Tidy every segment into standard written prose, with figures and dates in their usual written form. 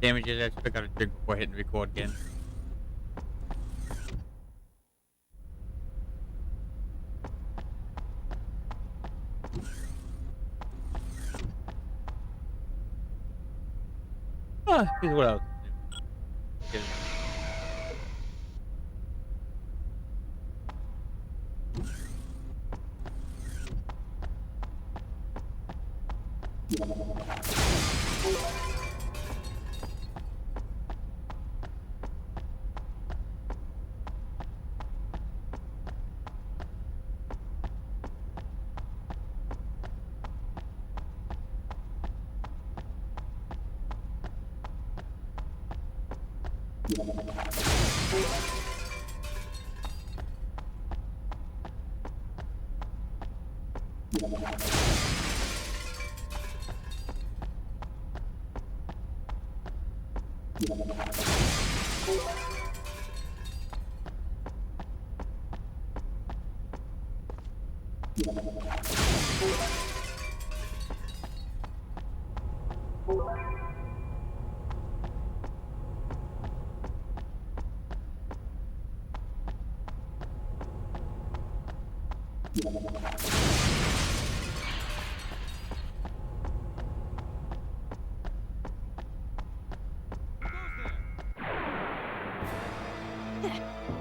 Damages. I still got a drink before hitting record again. Here's what else.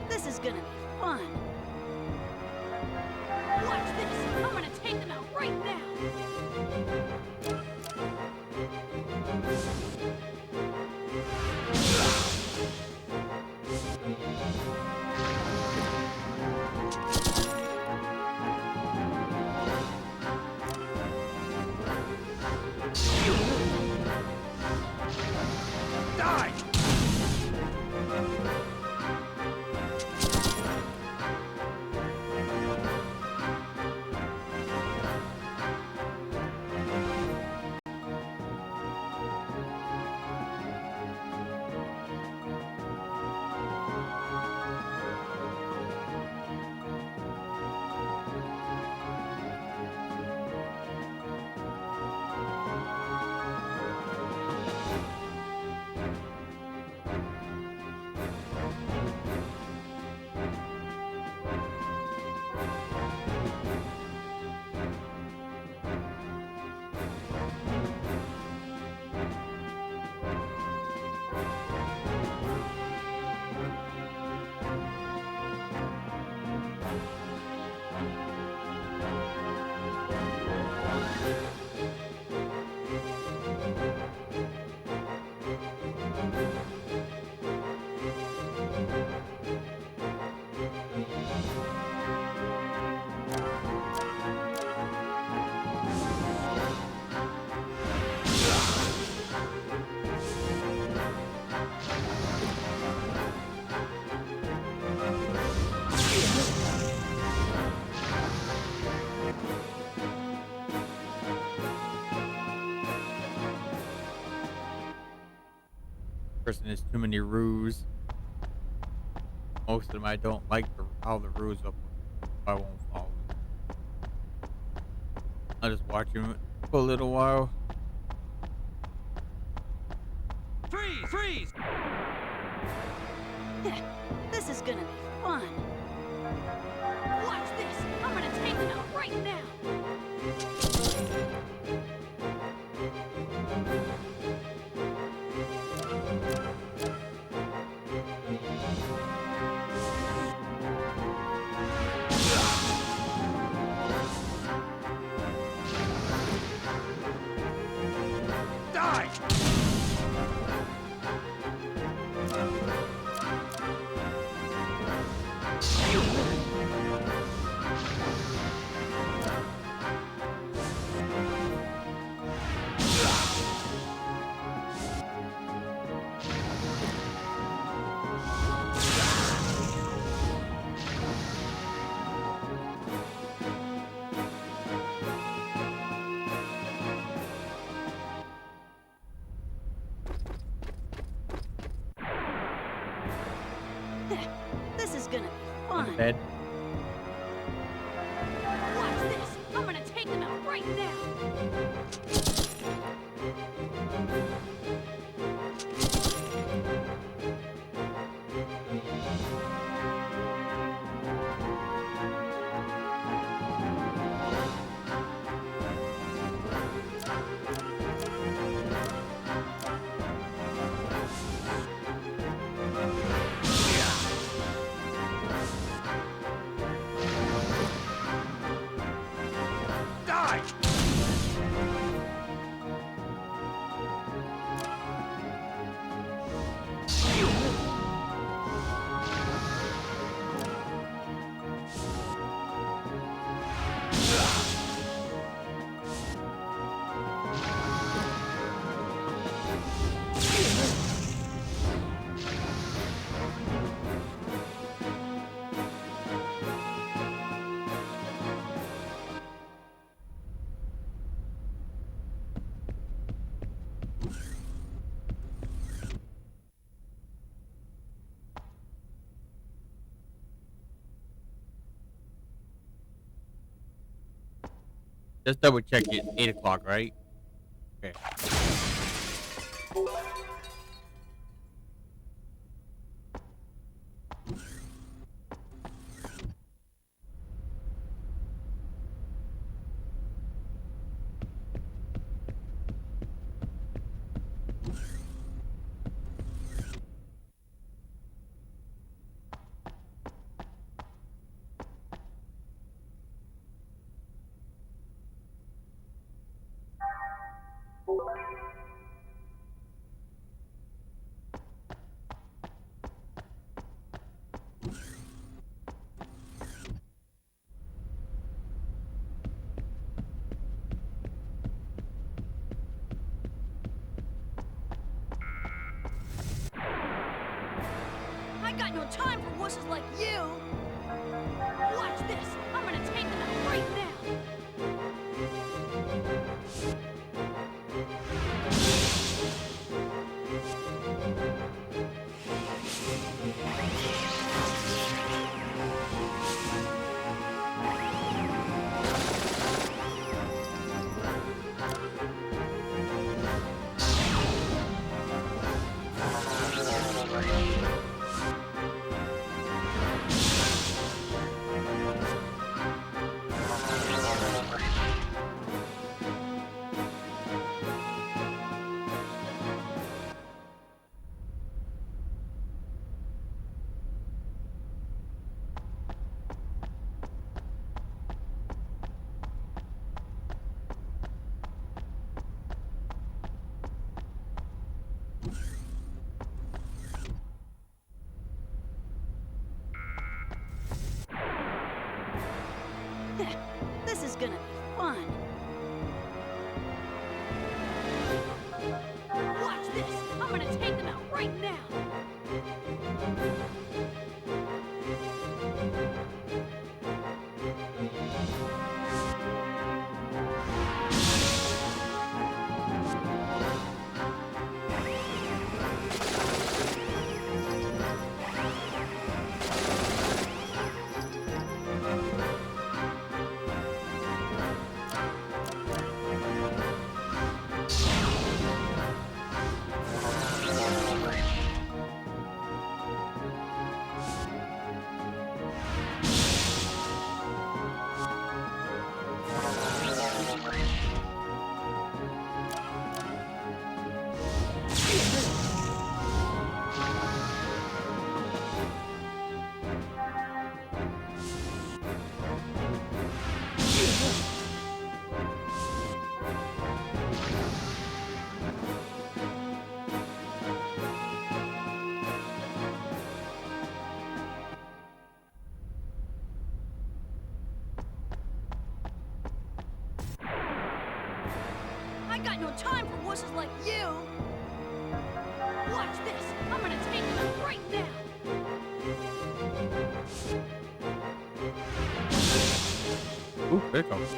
This is gonna be fun. Watch this. I'm gonna take them out right now. Die! Person has too many roos. Most of them I don't like how the roos up. I won't follow them. I'll just watch him for a little while. Freeze! Freeze! This is gonna be fun. Watch this. I'm gonna take them out right now. Die! This is gonna be On the fun. bed. Watch this. I'm gonna take them out right now. Just double check it. 8 o'clock, right? Okay. I got no time for wusses like you! Watch this! I'm gonna take them out right now! This is gonna be fun! Watch this! I'm gonna take them out right now! I got no time for wusses like you! Watch this! I'm gonna take them out right now! Ooh, there it goes.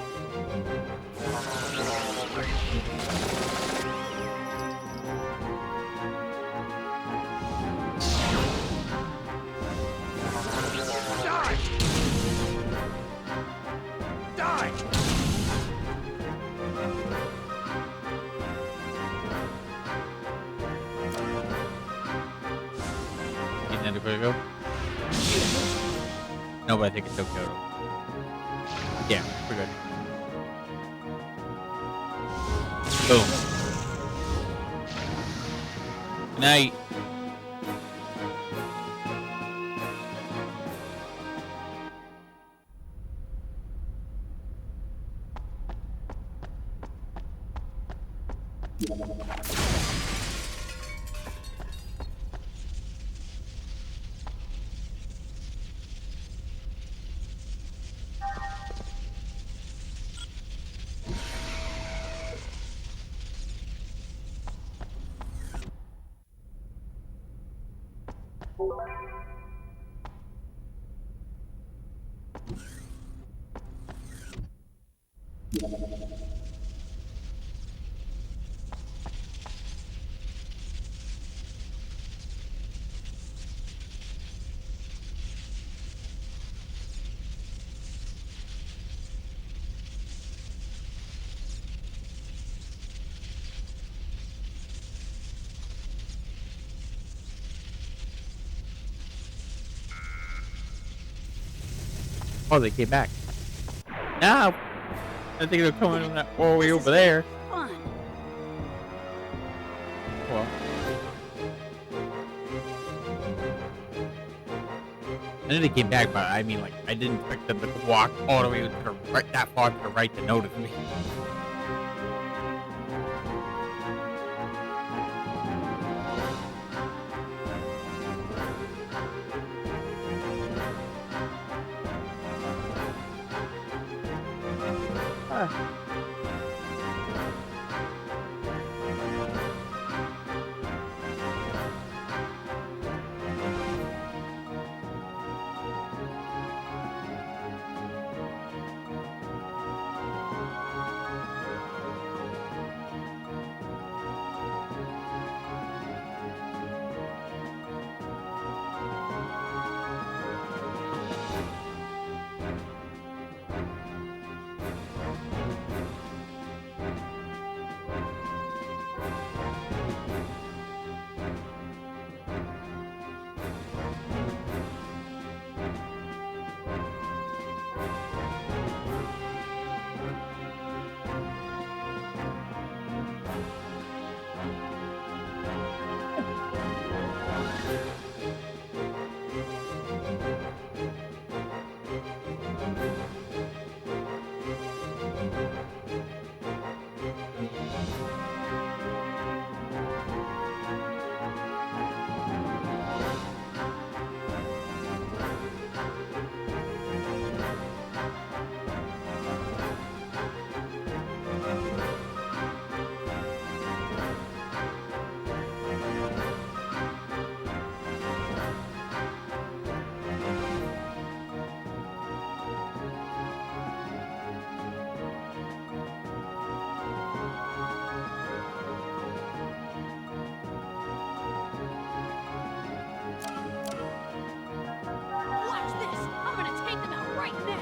Die! Die! Isn't that a good go? No, but I think it's okay. Yeah, we're good. Boom. Good night. Oh, they came back. Now, I think they're coming on that all the way This over is there. Fun. Well, I know they came back, but I mean, like, I didn't expect them to walk all the way to the right, that far to the right to notice me. Ah. Watch this. I'm gonna take them out right now.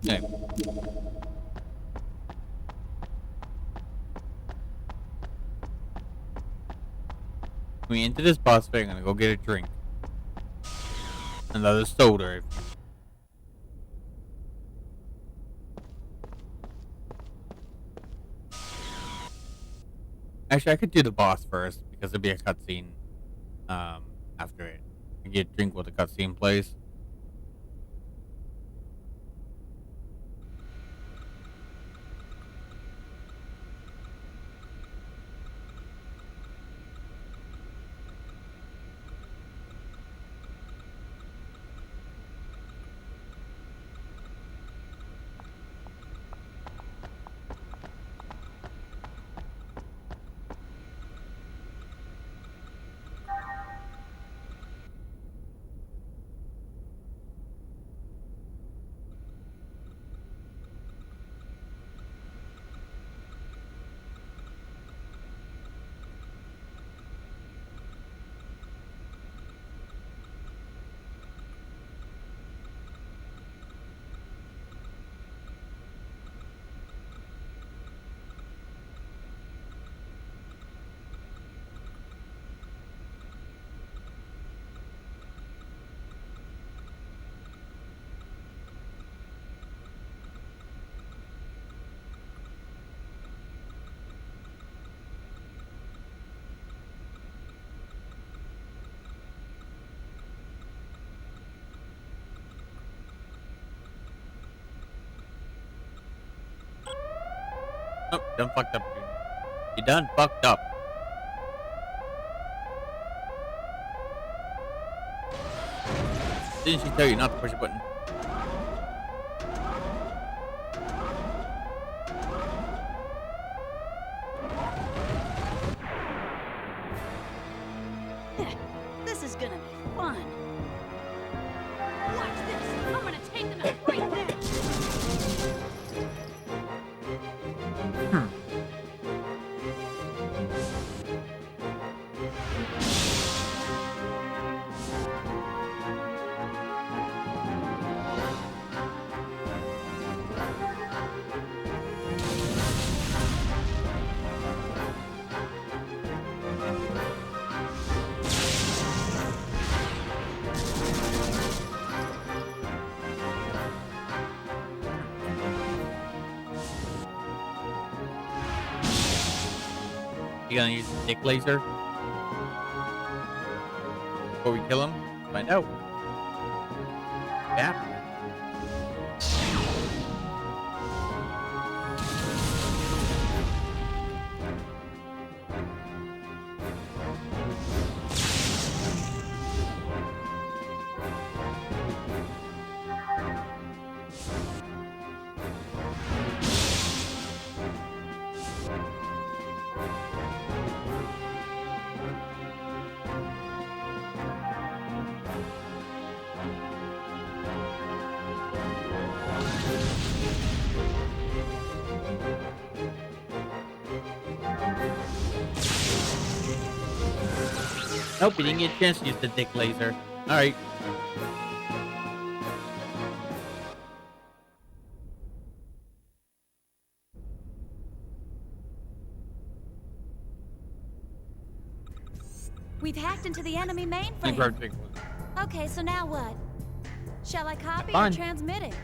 Okay. When we enter this boss fight, I'm gonna go get a drink. Another soda. Actually, I could do the boss first because there'd be a cutscene after it. I get a drink while the cutscene plays. Nope, done fucked up, dude. You done fucked up. Didn't she tell you not to push a button? This is gonna be fun. Watch this. I'm gonna take them out right now. You gonna use the dick laser? Before we kill him? Find out. Yeah. Nope, you didn't get a chance to use the dick laser. Alright. We've hacked into the enemy Think mainframe. our dick was. Okay, so now what? Shall I copy or Fine. transmit it?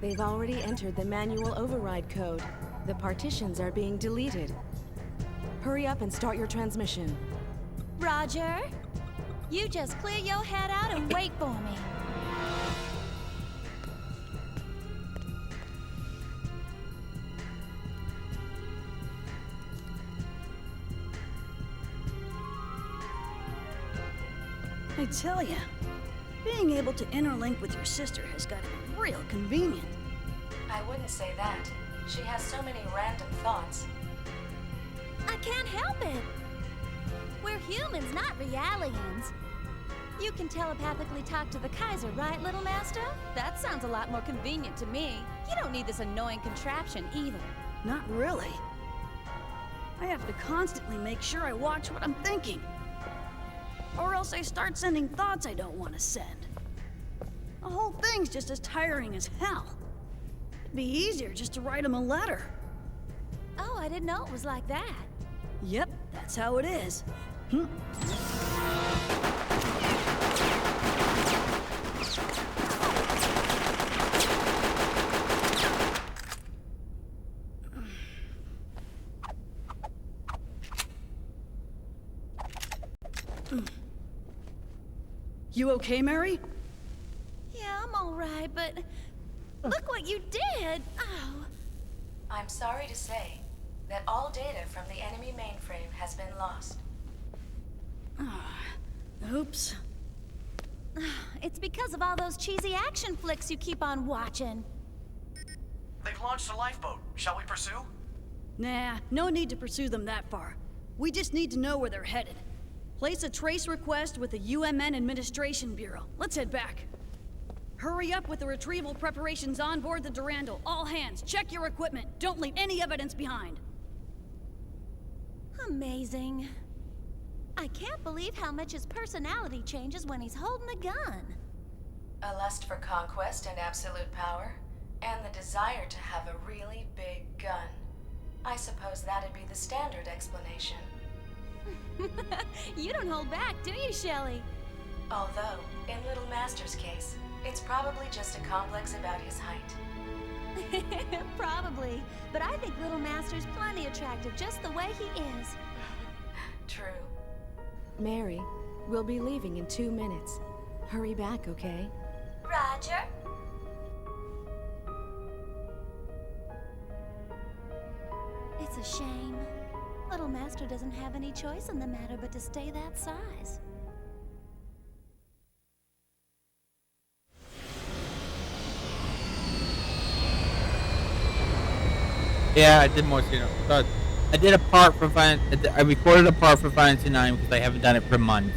They've already entered the manual override code. The partitions are being deleted. Hurry up and start your transmission. Roger. You just clear your head out and wait for me. I tell ya, being able to interlink with your sister has got to be real convenient. I wouldn't say that. She has so many random thoughts. I can't help it. We're humans, not realians. You can telepathically talk to the Kaiser, right, little master? That sounds a lot more convenient to me. You don't need this annoying contraption either. Not really. I have to constantly make sure I watch what I'm thinking. Or else I start sending thoughts I don't want to send. The whole thing's just as tiring as hell. It'd be easier just to write him a letter. Oh, I didn't know it was like that. Yep, that's how it is. You okay, Mary? Yeah, I'm all right, but look what you did. Oh. I'm sorry to say that all data from the enemy mainframe has been lost. Oops. It's because of all those cheesy action flicks you keep on watching. They've launched a lifeboat. Shall we pursue? Nah, no need to pursue them that far. We just need to know where they're headed. Place a trace request with the UMN Administration Bureau. Let's head back. Hurry up with the retrieval preparations on board the Durandal. All hands, check your equipment. Don't leave any evidence behind. Amazing. I can't believe how much his personality changes when he's holding a gun. A lust for conquest and absolute power, and the desire to have a really big gun. I suppose that'd be the standard explanation. You don't hold back, do you, Shelley? Although, in Little Master's case, it's probably just a complex about his height. Probably, but I think Little Master's plenty attractive just the way he is. True. Mary, we'll be leaving in 2 minutes. Hurry back, okay? Roger. It's a shame. Little Master doesn't have any choice in the matter but to stay that size. Yeah, I did more so I did a part for I recorded a part for Final Fantasy 9 because I haven't done it for months.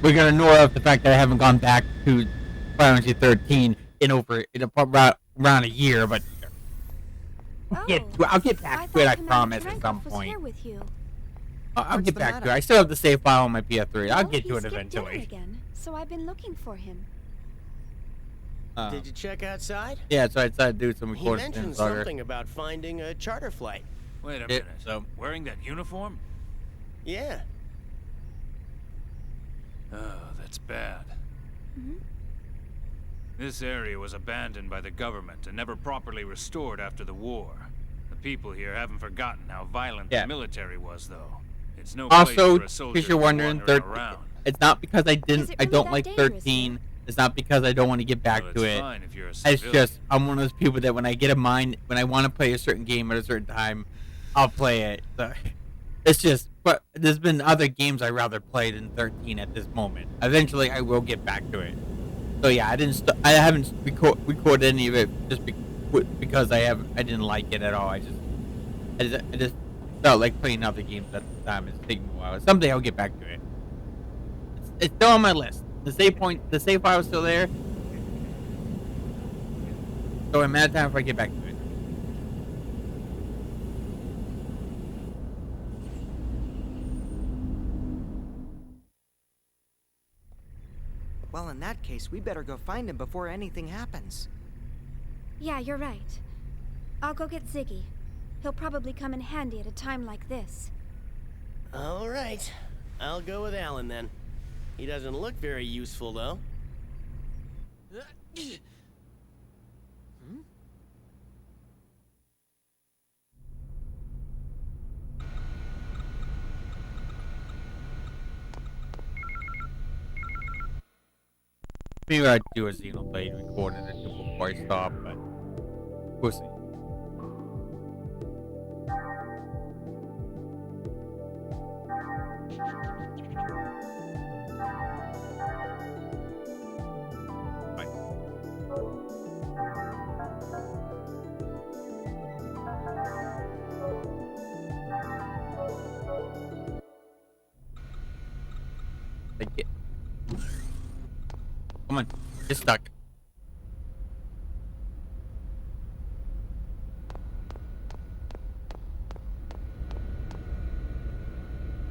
We're gonna ignore the fact that I haven't gone back to Final Fantasy 13 in around a year, but I'll get back to it. I promise at some point. With you. I'll get back to it. I still have the save file on my PS3. I'll get to it eventually. Again, so I've been looking for him. Did you check outside? Yeah, so I decided to do some He recording. mentioned something about finding a charter flight. Wait a minute. Wearing that uniform? Yeah. Oh, that's bad. This area was abandoned by the government and never properly restored after the war. The people here haven't forgotten how violent the military was, though. It's no place Also, for a soldier because you're wondering, around. it's not because I don't like 13. It's not because I don't want to get back to it. Fine if you're a It's civilian. just I'm one of those people that when I get a mind, when I want to play a certain game at a certain time, I'll play it. So it's just, but there's been other games I'd rather play than 13 at this moment. Eventually, I will get back to it. So yeah, I haven't recorded any of it just because I didn't like it at all. I just felt like playing other games at the time. It's taking a while. Someday I'll get back to it. It's still on my list. The save file is still there. So I'm out of time if I get back to it. Well, in that case, we better go find him before anything happens. Yeah, you're right. I'll go get Ziggy. He'll probably come in handy at a time like this. All right. I'll go with Alan then. He doesn't look very useful, though. Maybe I'd do a Xenoblade recording it before I stop, but we'll see. Come on, get stuck.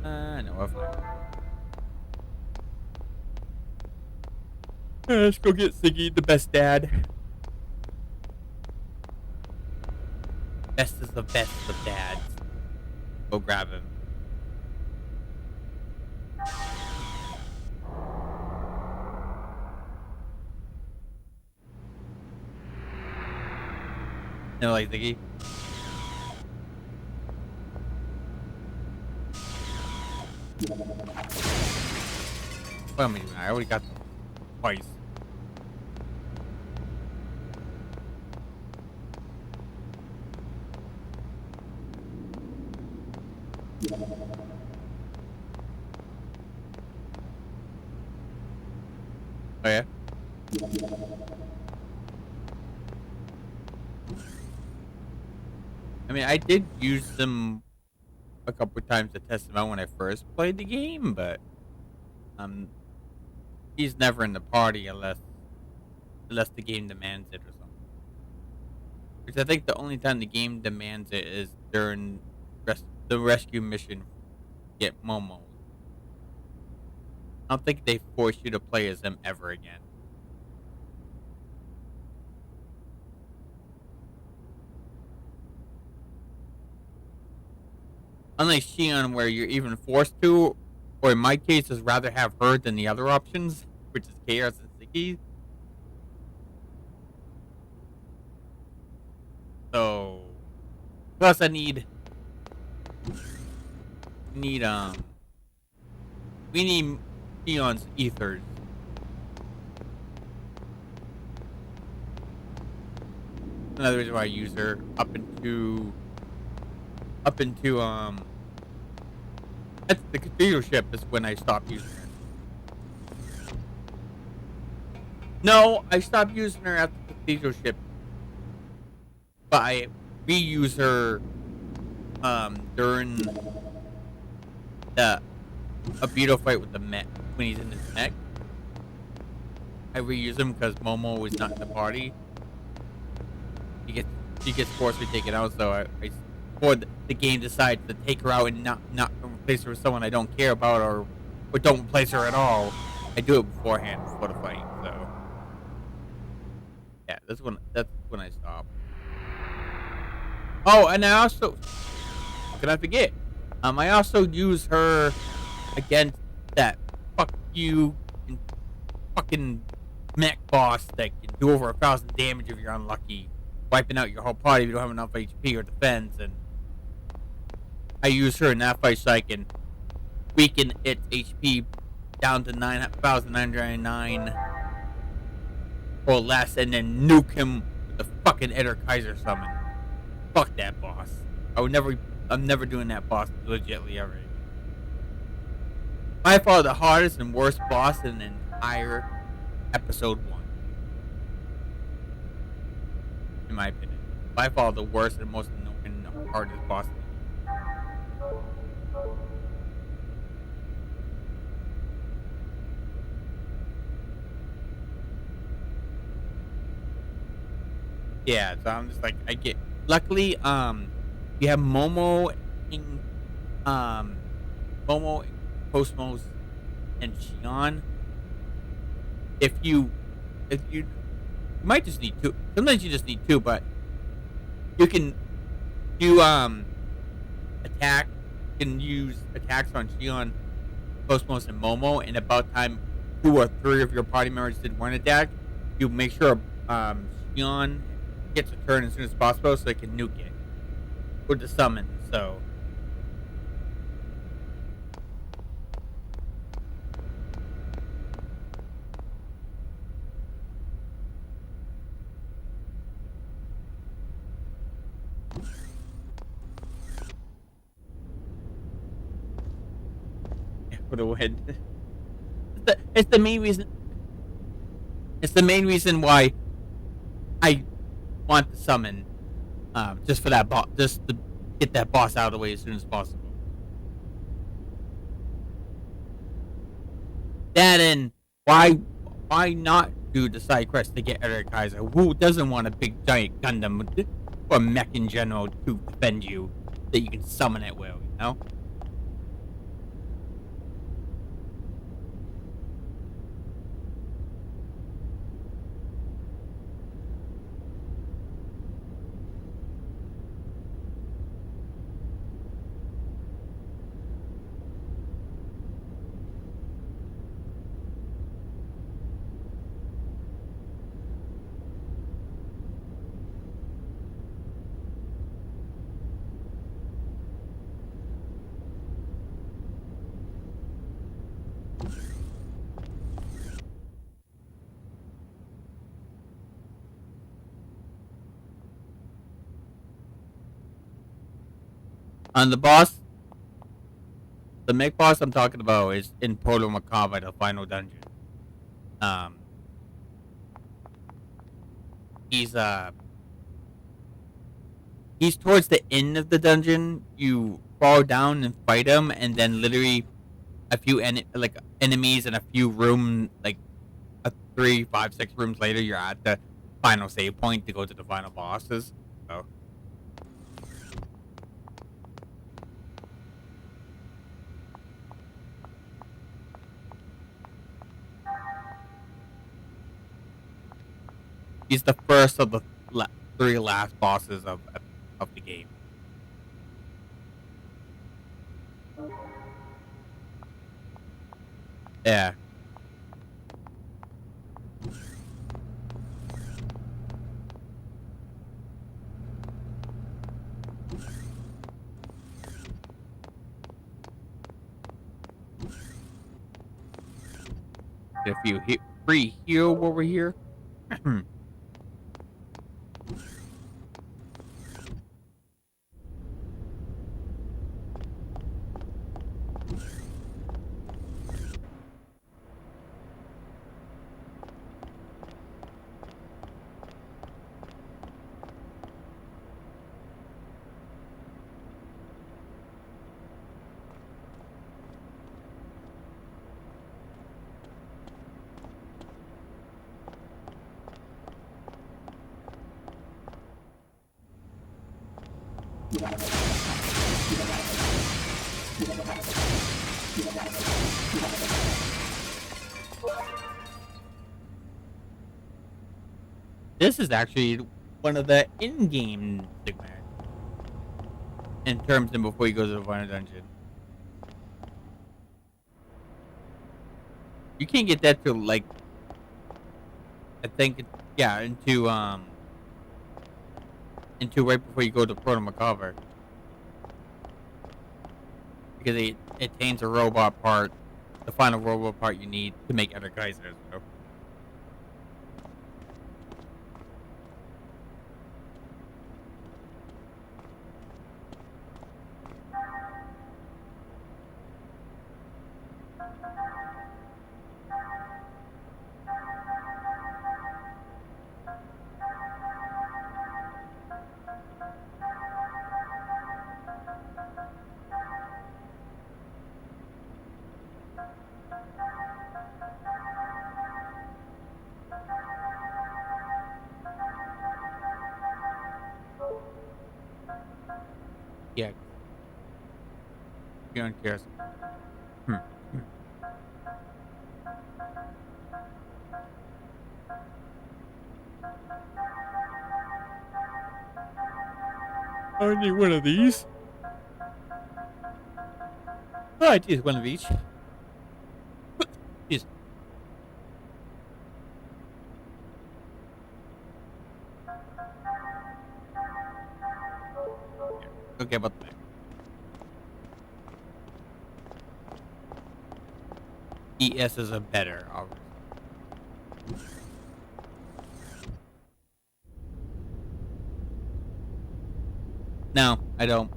No, I've not. Let's go get Ziggy, the best dad. Best is the best of dads. Go grab him. No, like Ziggy. What am I doing? I already got them twice. Oh yeah? I mean, I did use them a couple times to test them out when I first played the game, but he's never in the party unless the game demands it or something. Which I think the only time the game demands it is during the rescue mission. Get Momo. I don't think they force you to play as him ever again. Unlike Shion, where you're even forced to, or in my case, is rather have her than the other options, which is KOS and Ziggy. So, plus I need we need Shion's ethers. Another reason why I use her up into at the cathedral ship is when I stopped using her. No, I stopped using her at the cathedral ship, but I reuse her during a beetle fight with the mech when he's in his mech. I reuse him because Momo was not in the party. She gets forced to take it out, so before the game decides to take her out and not replace her with someone I don't care about or don't replace her at all, I do it beforehand before the fight. So yeah, that's when I stop. Oh, and I also, how can I forget? I also use her against that fuck you and fucking mech boss that can do over 1,000 damage if you're unlucky, wiping out your whole party if you don't have enough HP or defense. And I use her in that fight so I can weaken its HP down to 9,999 or less, and then nuke him with the fucking Eder Kaiser summon. Fuck that boss. I'm never doing that boss legitly ever. By far the hardest and worst boss in the entire episode 1. In my opinion. By far the worst and most annoying and hardest boss in the game. Yeah, so I'm just like, luckily, you have Momo and Cosmos and Shion. If you might just need 2. Sometimes you just need 2, but you can do attack. You can use attacks on Shion, Cosmos, and Momo, and about time 2 or 3 of your party members did one attack, you make sure Shion gets a turn as soon as possible so they can nuke it with the summon. So for the win. It's the main reason. It's the main reason why I want to summon, just for that boss, just to get that boss out of the way as soon as possible. That and why not do the side quest to get Eder Kaiser? Who doesn't want a big giant Gundam or mech in general to defend you that you can summon at will? You know. On the boss, the mech boss I'm talking about is in Proto Macabre, the final dungeon. He's towards the end of the dungeon. You fall down and fight him, and then literally a few enemies and a few room, like 3, 5, 6 rooms later, you're at the final save point to go to the final bosses. So. He's the first of the 3 last bosses of the game. Yeah. If you hit free heal over here. This is actually one of the in-game segments in terms of before you go to the final dungeon. You can't get that till like I think into right before you go to Proto Macabre. Because it attains a robot part, the final robot part you need to make other Kaisers. So. Yeah. You don't care. I need one of these. Oh, I need one of each. Jeez. Okay, about that. ES is a better, obviously. No, I don't.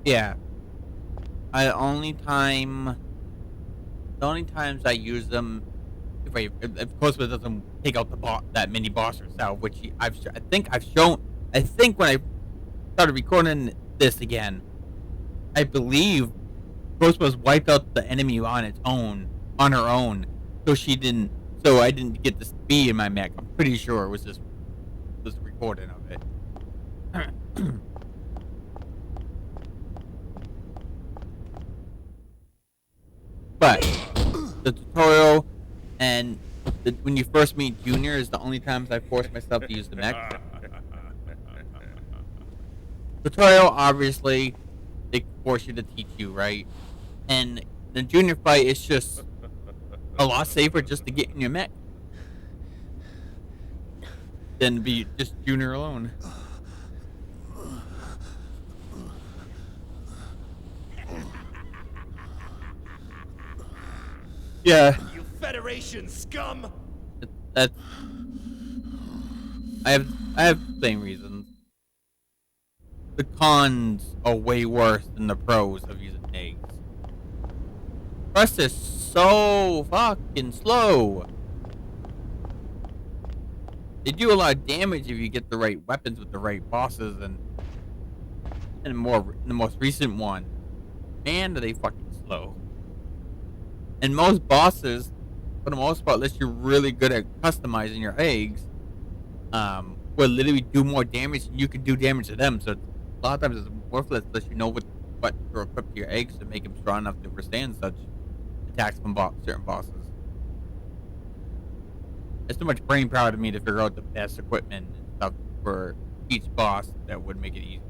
Yeah. The only times I use them if Cosmo doesn't take out that mini boss herself, which I think I've shown. I think when I started recording this again, I believe Cosmo's wiped out the enemy on her own, so I didn't get to be in my mech. I'm pretty sure it was just recording of it. But the tutorial and when you first meet Junior is the only times I force myself to use the mech. Tutorial, obviously, they force you to teach you, right? And the Junior fight is just a lot safer just to get in your mech than be just Junior alone. Yeah. You Federation scum! That's I have the same reasons. The cons are way worse than the pros of using eggs. Quest is so fucking slow. They do a lot of damage if you get the right weapons with the right bosses, and the most recent one, man, are they fucking slow. And most bosses, for the most part, unless you're really good at customizing your eggs, will literally do more damage than you can do damage to them. So a lot of times it's worthless unless you know what to equip to your eggs to make them strong enough to withstand such attacks from certain bosses. It's too much brain power to me to figure out the best equipment and stuff for each boss that would make it easy.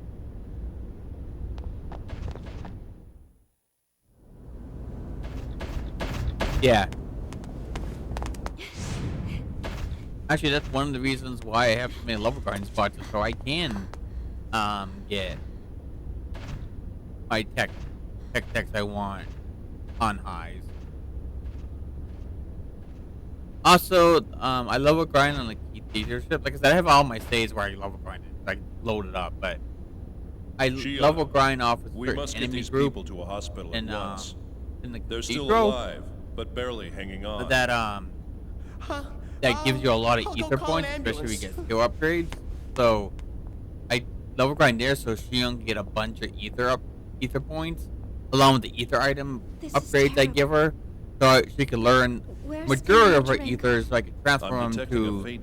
Yeah. Actually, that's one of the reasons why I have so many level grind spots, so I can get my techs I want on highs. Also, I level grind on the key leadership. Like I said, I have all my stays where I level grind it. I load it up, but I level grind off a certain enemy group to a hospital in the They're still cathedral, alive, but barely hanging on. but that gives you a lot of ether points, especially if you get skill upgrades. So I level grind there so Shion can get a bunch of ether points, along with the ether item upgrades I give her, so she can learn majority of her ethers, so I can transfer them to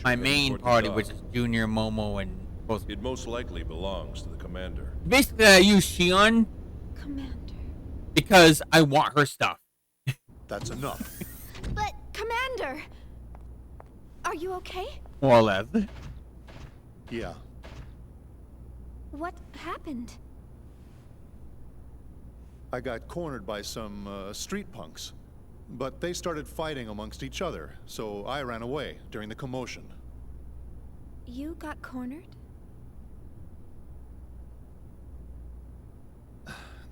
my main party, which is Junior, Momo, and it most likely belongs to the commander. Basically, I use Shion because I want her stuff. That's enough. But, Commander! Are you okay? More or less. Yeah. What happened? I got cornered by some street punks. But they started fighting amongst each other, so I ran away during the commotion. You got cornered?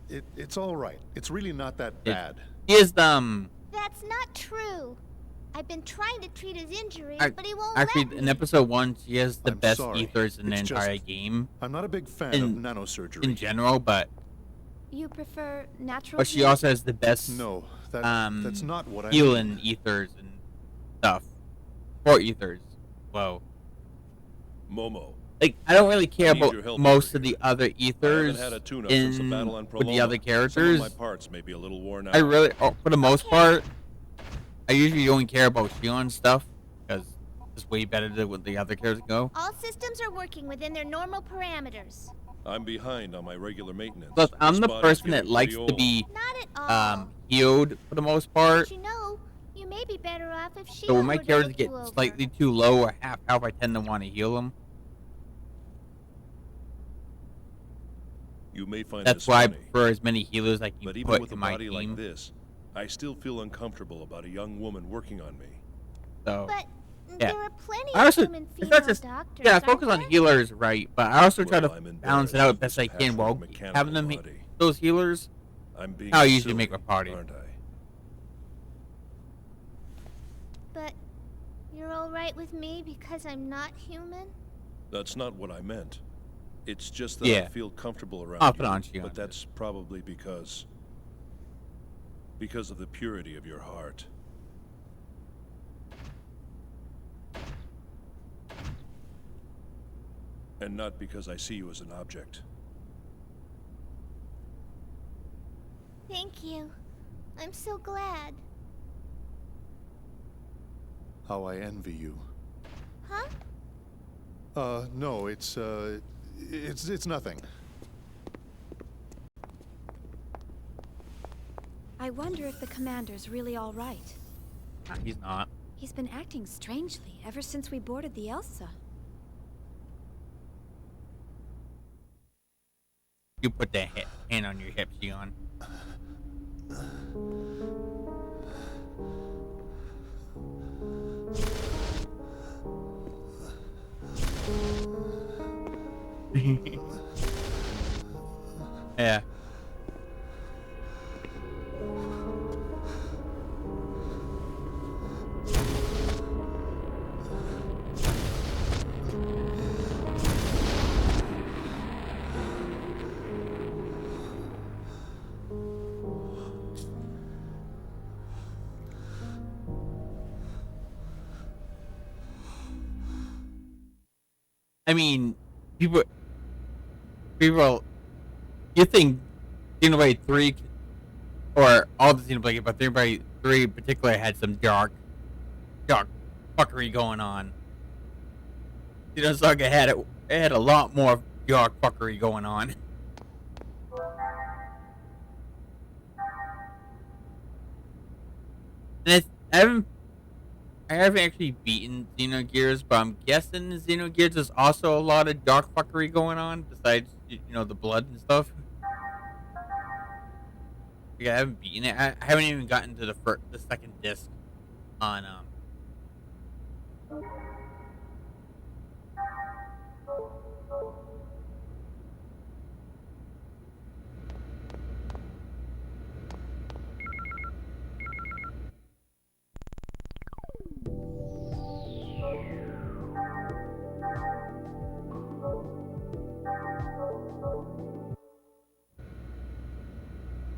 It's all right. It's really not that bad. That's not true. I've been trying to treat his injuries, but he won't actually, let me. in episode 1, she has the best sorry. ethers in the It's entire just, game. I'm not a big fan of nanosurgery. In general, but... You prefer natural But she also has the best... No, that's not what I healing mean. ethers and stuff. Or ethers. Whoa. Momo. Like, I don't really care about most of the other ethers with the other characters. Some of my parts may be a little worn out. I really, for the most part, I usually don't care about Shion stuff because it's way better than what the other characters go. All systems are working within their normal parameters. I'm behind on my regular maintenance. Plus, I'm the person that likes to be healed for the most part. But you know, you may be better off if she. So when my characters get slightly too low or half health, I tend to want to heal them. You may find that's why I prefer as many healers as I can but even put with in a my body team. like this, I still feel uncomfortable about a young woman working on me. So, but yeah. there are plenty I also, of human it's female not just, doctors. yeah, I focus on healers, right? But I also try to I'm balance it out best I can while having them those healers. I'll usually make my party. Aren't I? But you're all right with me because I'm not human? That's not what I meant. It's just that I feel comfortable around I'll put you, on Shion. but that's probably because of the purity of your heart. And not because I see you as an object. Thank you. I'm so glad. How I envy you. Huh? No, it's nothing. I wonder if the commander's really all right. He's not. He's been acting strangely ever since we boarded the Elsa. You put that hand on your hip, Shion. Yeah. I mean, people, you think Xenoblade 3, or all the Xenoblade, but Xenoblade 3 in particular had some dark fuckery going on. Xenosaga had a lot more dark fuckery going on. And I haven't actually beaten Xenogears, but I'm guessing Xenogears is also a lot of dark fuckery going on, besides, you know, the blood and stuff. Yeah, I haven't beaten it. I haven't even gotten to the second disc on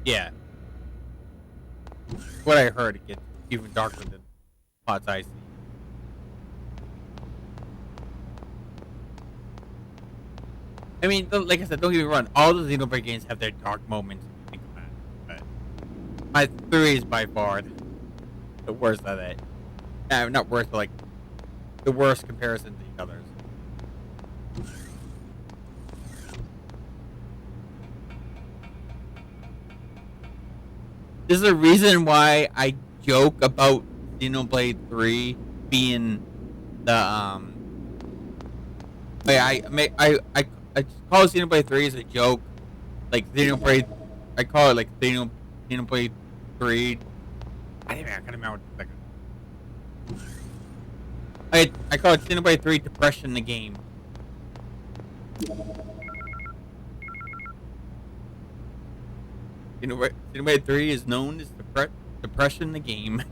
yeah. What I heard, it gets even darker than pots I see. I mean, like I said, don't get me wrong. All the Xenoblade games have their dark moments. If you think about it, but my 3 is by far the worst of it. Not worst, but like the worst comparison to the others. There's a reason why I joke about Xenoblade 3 being the I call Xenoblade 3 as a joke, like Xenoblade. I call it like Xenoblade 3. I can't remember what I call it Xenoblade 3 Depression the game. Xenoblade 3 is known as Depression the game.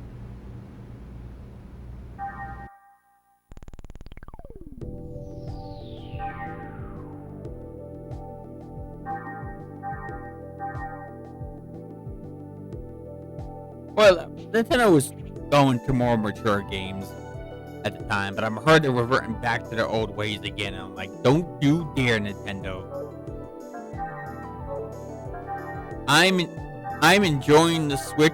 Well, Nintendo was going to more mature games at the time, but I'm heard they're reverting back to their old ways again. And I'm like, don't you dare, Nintendo. I'm enjoying the Switch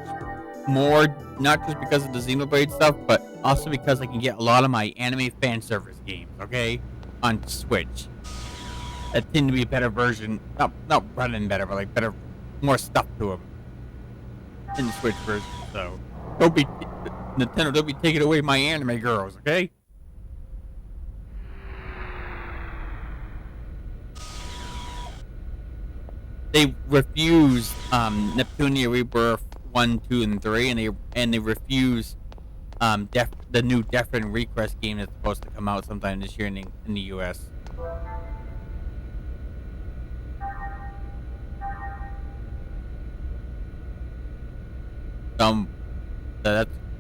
more, not just because of the Xenoblade stuff, but also because I can get a lot of my anime fan service games, okay, on Switch. That tend to be a better version, not running better, but like better, more stuff to them in the Switch version. So don't be Nintendo, don't be taking away my anime girls, okay? They refused Neptunia Rebirth 1, 2, and 3, and they refused the new Death and Request game that's supposed to come out sometime this year in the US.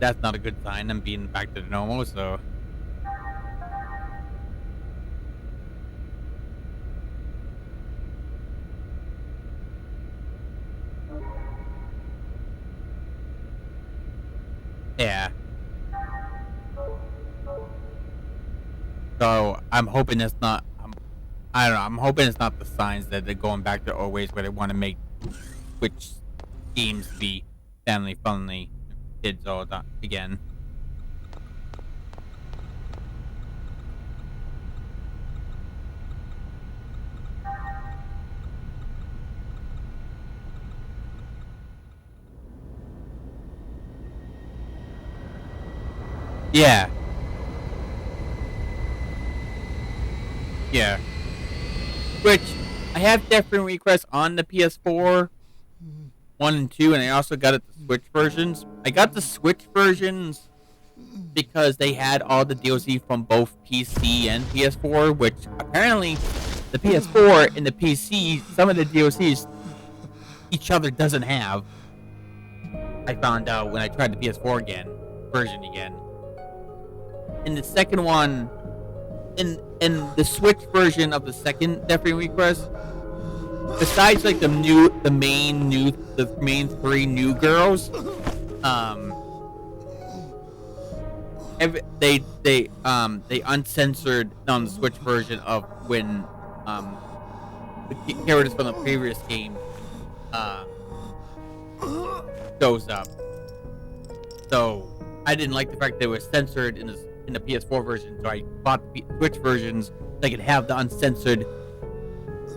That's not a good sign. I'm being back to the normal, so. Yeah. So I'm hoping it's not. I don't know. I'm hoping it's not the signs that they're going back to old ways where they want to make Switch games be family friendly kids all that again. Yeah. Yeah. Which I have different requests on the PS4 1 and 2, and I also got it the Switch versions. I got the Switch versions because they had all the DLC from both PC and PS4, which apparently the PS4 and the PC, some of the DLCs each other doesn't have. I found out when I tried the PS4 version again. In the second one, in the Switch version of the second Death Request, besides like the main 3 new girls, they uncensored on the Switch version of when the characters from the previous game shows up. So I didn't like the fact they were censored in the PS4 version, so I bought the Switch versions so I could have the uncensored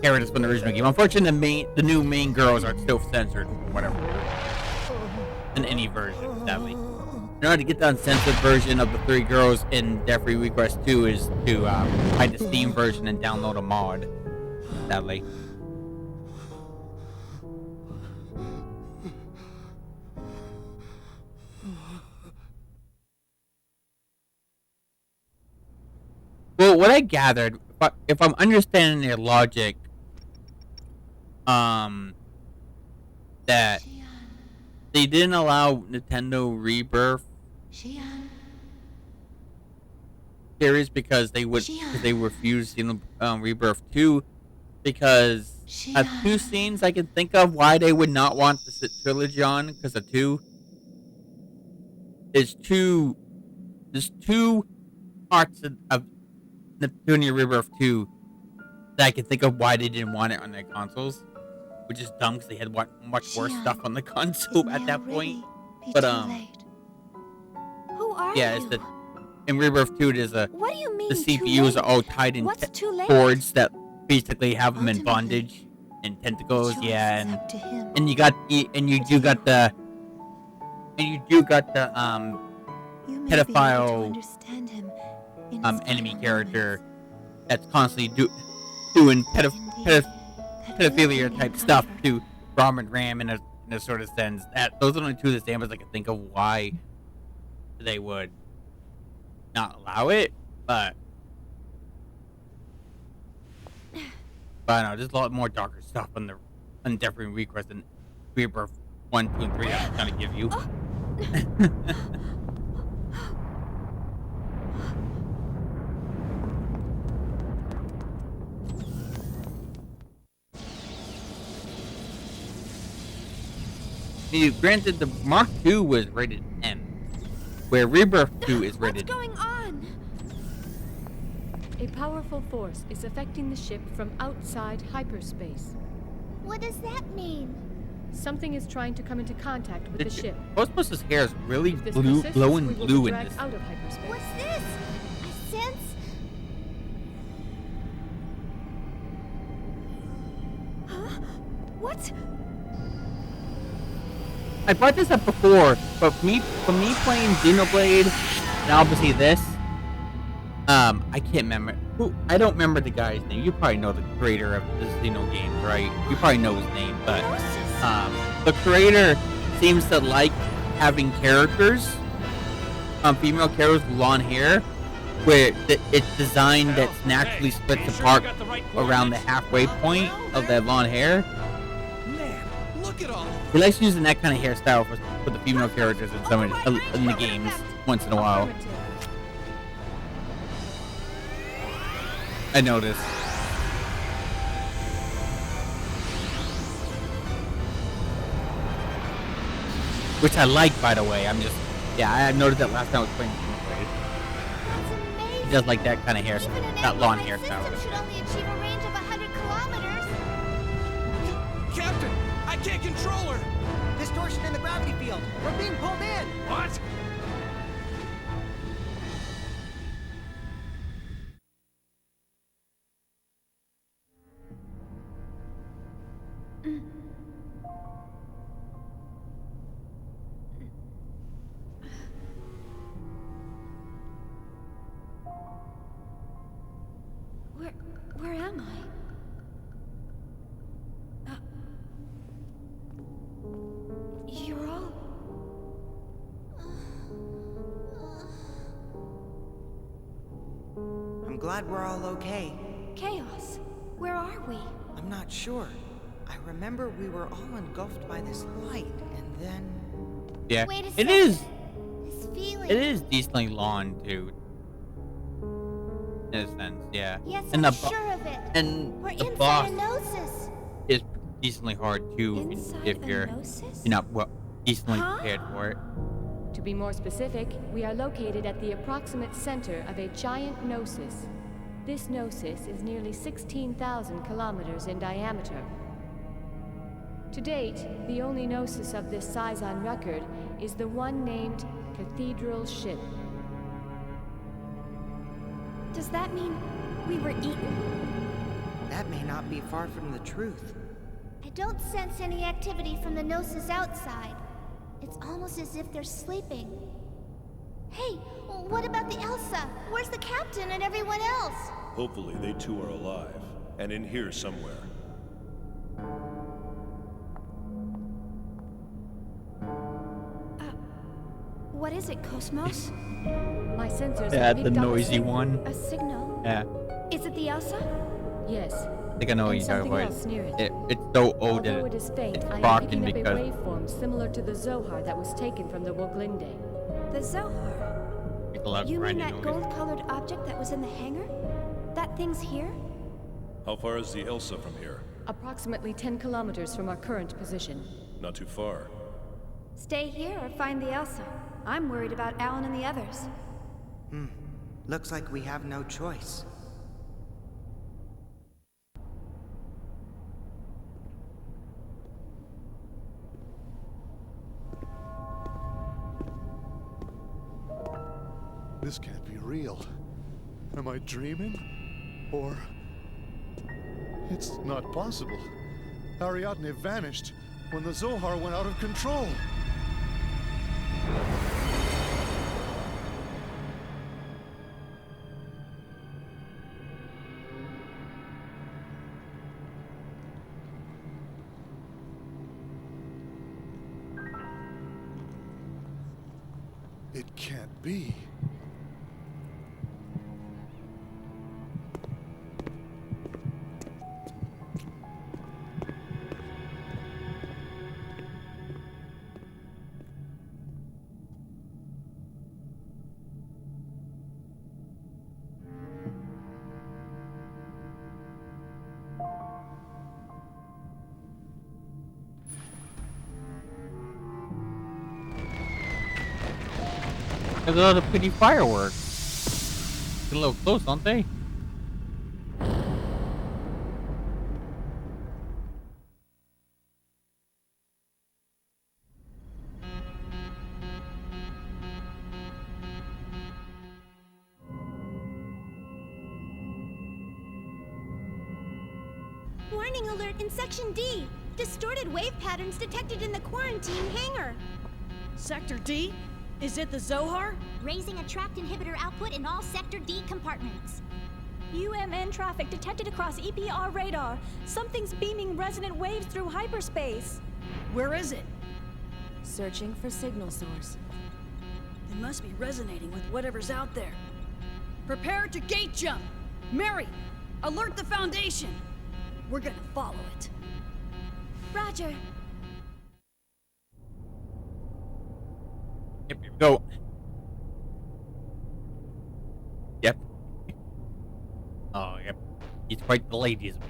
characters from the original game. Unfortunately, the new main girls are still censored or whatever in any version, sadly. In order to get the uncensored version of the 3 girls in Death Free Request 2 is to buy the Steam version and download a mod, sadly. Well, what I gathered, if I'm understanding their logic, that they didn't allow Nintendo Rebirth series because they refused Rebirth 2 because of 2 scenes I can think of why they would not want the trilogy on, because of 2. There's 2 parts of Neptunia Rebirth 2 that I can think of why they didn't want it on their consoles, which is dumb because they had much worse stuff on the console at that point. But Who are yeah, you? it's the in Rebirth 2 there's What do you mean the too CPUs late? are all tied in What's too late? cords that basically have them in bondage and tentacles. Yeah, and you do got the pedophile enemy character that's constantly doing pedophilia type stuff to Rom and Ram in a sort of sense. Those are the only 2 examples I can think of why they would not allow it, but I know there's a lot more darker stuff on Death Free Request than Rebirth 1, 2, and 3 I'm trying to give you. Granted, the Mark II was rated M, where Rebirth 2 is rated. What's going on? A powerful force is affecting the ship from outside hyperspace. What does that mean? Something is trying to come into contact with the ship. Ghostbusters' hair is really If this blue, persists, glowing we will blue be in dragged this. out of hyperspace. What's this? I sense... Huh? What? I brought this up before, but for me playing Xenoblade, and obviously this, I can't remember. I don't remember the guy's name. You probably know the creator of the Xeno games, right? You probably know his name, but the creator seems to like having characters, female characters with long hair, where it's designed that's naturally splits apart around the halfway point of that long hair. Look at all. He likes using that kind of hairstyle for the female characters in some in the games once in a while. I noticed. Which I like, by the way. I noticed that last time I was playing Xenoblade. He does like that kind of hairstyle, that long hairstyle. should only achieve a range of 100 kilometers. Captain, I can't control her. Distortion in the gravity field. We're being pulled in. What? Where am I? You're all... I'm glad we're all okay. Chaos. Where are we? I'm not sure. I remember we were all engulfed by this light, and then... Yeah, Wait a it second. is. This feeling. It is decently long, too. In a sense, yeah. Yes, and I'm the sure of it. and We're the inside boss a gnosis. is decently hard too Inside if a you're gnosis? not decently Huh? prepared for it. To be more specific, we are located at the approximate center of a giant gnosis. This gnosis is nearly 16,000 kilometers in diameter. To date, the only gnosis of this size on record is the one named Cathedral Ship. Does that mean we were eaten? That may not be far from the truth. I don't sense any activity from the Gnosis outside. It's almost as if they're sleeping. Hey, what about the Elsa? Where's the captain and everyone else? Hopefully they too are alive, and in here somewhere. What is it, Cosmos? My sensors Yeah, have the picked up noisy one. A signal? Yeah. Is it the Elsa? Yes. I think I know what And you're talking something about. else near it. It's so old Although that it is faint, it's I am rocking picking up a because waveform similar to the Zohar that was taken from the Woglinde. The Zohar? it's a lot of You mean grinding that noise. gold-colored object that was in the hangar? That thing's here? How far is the Elsa from here? Approximately 10 kilometers from our current position. Not too far. Stay here or find the Elsa. I'm worried about Alan and the others. Looks like we have no choice. This can't be real. Am I dreaming? Or... It's not possible. Ariadne vanished when the Zohar went out of control. It can't be. There's a lot of pretty fireworks. Get a little close, aren't they? Warning alert in Section D! Distorted wave patterns detected in the quarantine hangar! Sector D? Is it the Zohar? Raising attract inhibitor output in all Sector D compartments. UMN traffic detected across EPR radar. Something's beaming resonant waves through hyperspace. Where is it? Searching for signal source. It must be resonating with whatever's out there. Prepare to gate jump! Mary, alert the Foundation! We're gonna follow it. Roger. Yep, here we go. Yep. Oh, yep. He's quite the ladies man.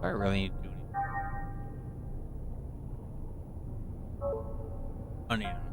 I really need to do anything. Funny enough.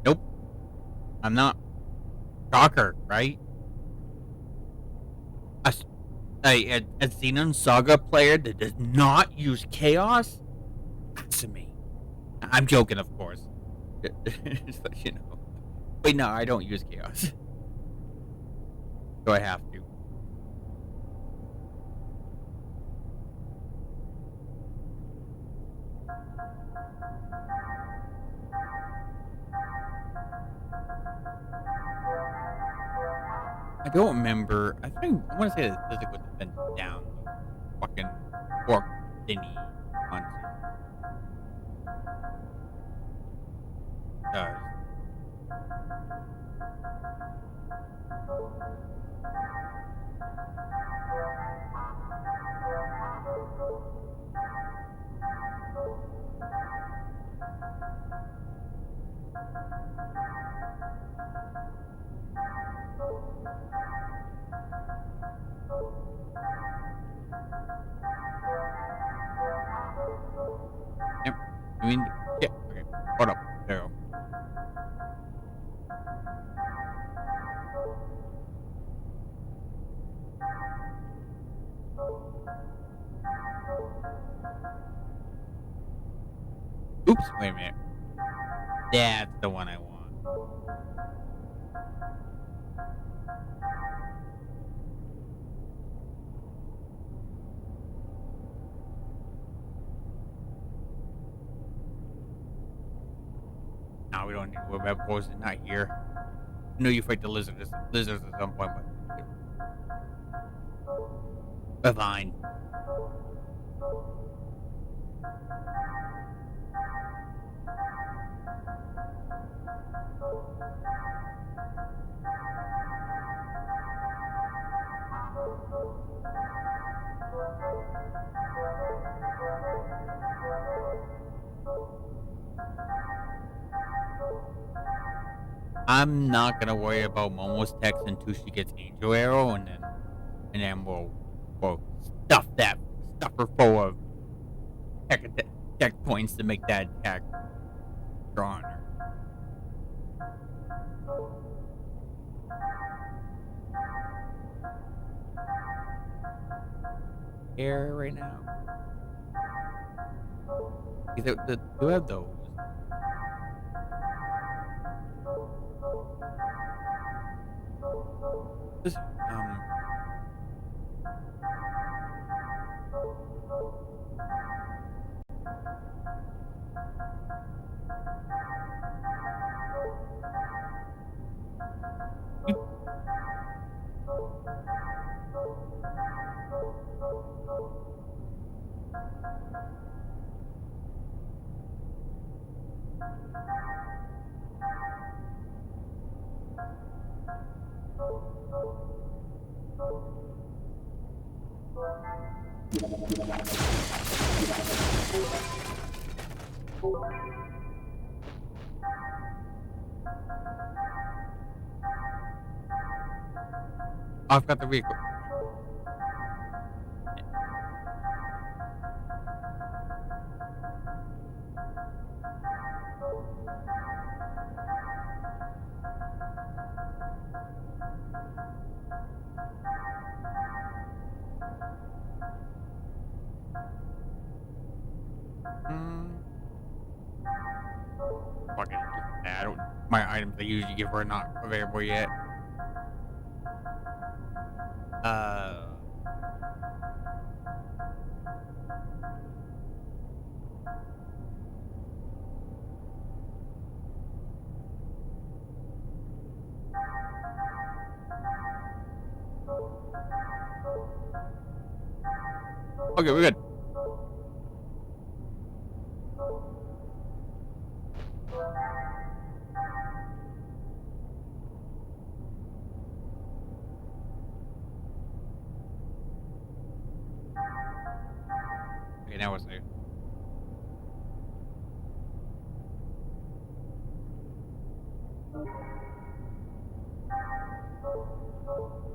Nope. I'm not. Shocker, right? A Xenosaga player that does not use KOS? That's me. I'm joking, of course. Just let you know. Wait, no, I don't use KOS. Do I have to? I don't remember. I want to say that physics would have been down. Fucking fork thingy on does. Yep. I mean, yeah. Okay. Hold up. There we go. Oops. Wait a minute. That's the one I want. No, we don't need to worry about poison. Not here. I know you fight the lizards at some point, but fine. I'm not gonna worry about Momo's text until she gets Angel Arrow, and then we'll stuff her full of tech points to make that attack drawn. Air right now. Do have those. This, I've got the vehicle. Fucking, I don't. My items I usually give her are not available yet. Okay, we're good. Okay, now we're safe.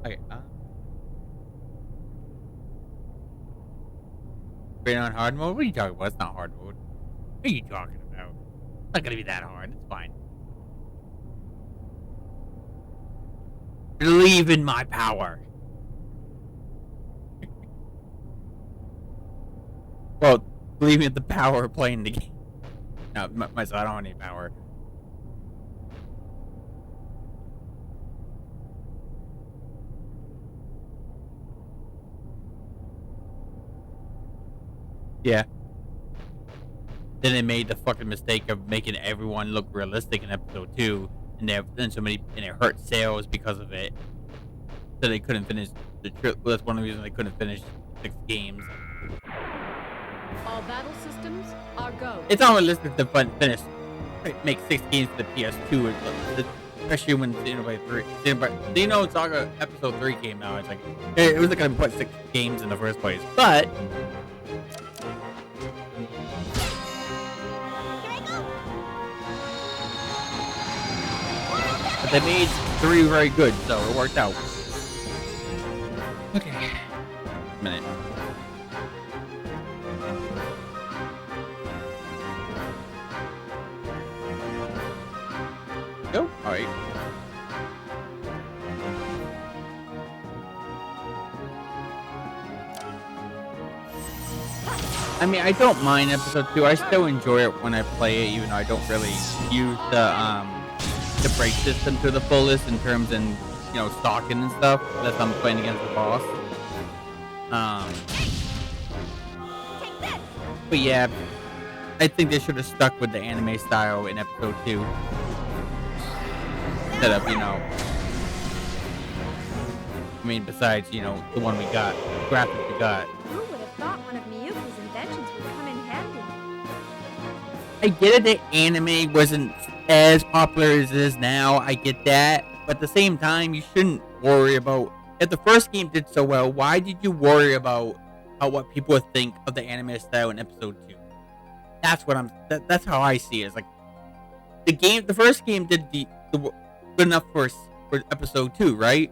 Okay, Been on hard mode? What are you talking about? It's not hard mode. What are you talking about? It's not gonna be that hard. It's fine. Believe in my power. Well, believe in the power of playing the game. No, myself, I don't have any power. Yeah. Then they made the fucking mistake of making everyone look realistic in episode 2, and then somebody and it hurt sales because of it. So they couldn't finish the trip. Well, that's one of the reasons they couldn't finish 6 games. All battle systems are go. It's not realistic to finish make 6 games for the PS2, especially when Xenosaga episode 3 came out. It's like it wasn't gonna put 6 games in the first place, but. But they made 3 very good, so it worked out. Okay. A minute. Go. Alright. I mean, I don't mind episode 2. I still enjoy it when I play it, even though I don't really use the break system to the fullest in terms of, stalking and stuff, unless I'm playing against the boss. But yeah, I think they should have stuck with the anime style in episode 2. Instead of, I mean, besides, the one we got, the graphic we got. Who would have thought one of Miyuki's inventions would come in handy? I get it that anime wasn't as popular as it is now, I get that, but at the same time, you shouldn't worry about, if the first game did so well, why did you worry about what people would think of the anime style in episode 2? That's what that's how I see it. It's like, the first game did the good enough for episode 2, right?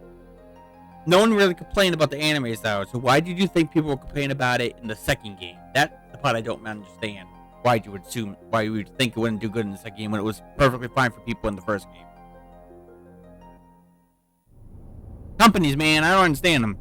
No one really complained about the anime style, so why did you think people would complain about it in the second game? That's the part I don't understand. Why you would think it wouldn't do good in the second game when it was perfectly fine for people in the first game. Companies, man, I don't understand them.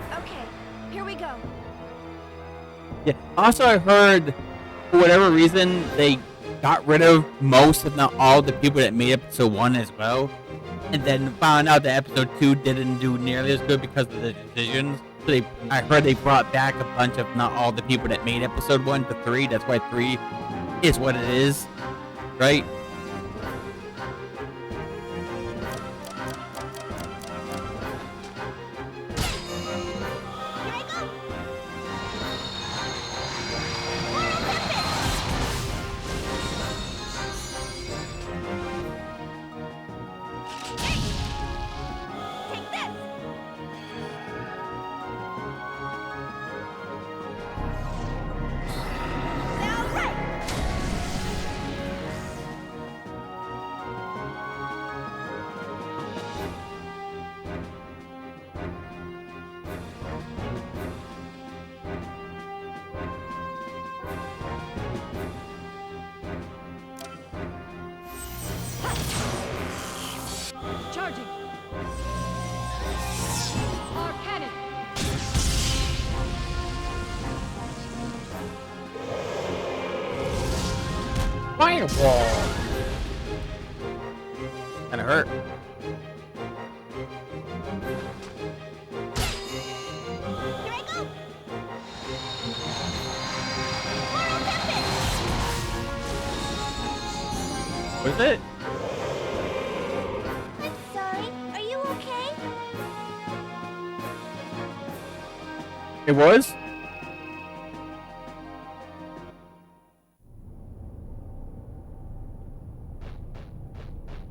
Okay, here we go. Yeah. Also, I heard, for whatever reason, they got rid of most, if not all, the people that made episode 1 as well. And then found out that episode 2 didn't do nearly as good because of the decisions. So I heard they brought back a bunch of, not all, the people that made episode 1 to 3. That's why 3 is what it is. Right? Charging. Our cannon. Fireball. Kinda hurt. What is it? Sorry, are you okay? It was?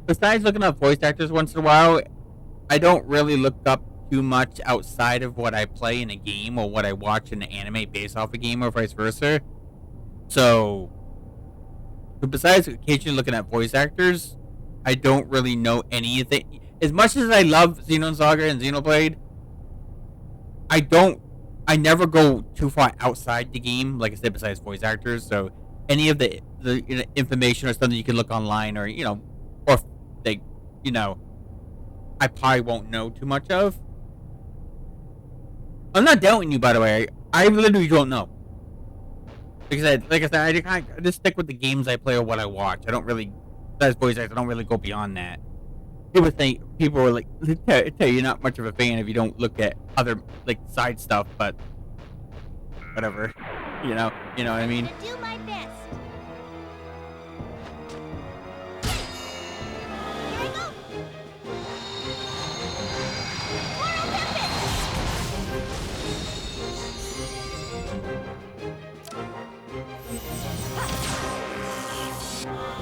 Besides looking up voice actors once in a while, I don't really look up too much outside of what I play in a game or what I watch in an anime based off a game or vice versa. So, but besides occasionally looking at voice actors, I don't really know anything. As much as I love Xenosaga and Xenoblade, I never go too far outside the game, like I said, besides voice actors. So any of the information or something you can look online, or or they, I probably won't know too much of. I'm not doubting you, by the way. I literally don't know. Like I said, I just stick with the games I play or what I watch. I don't really, besides voice actors, I don't really go beyond that. People are like, tell you're not much of a fan if you don't look at other side stuff, but whatever, you know what I mean. I'm gonna do my best. Here I go.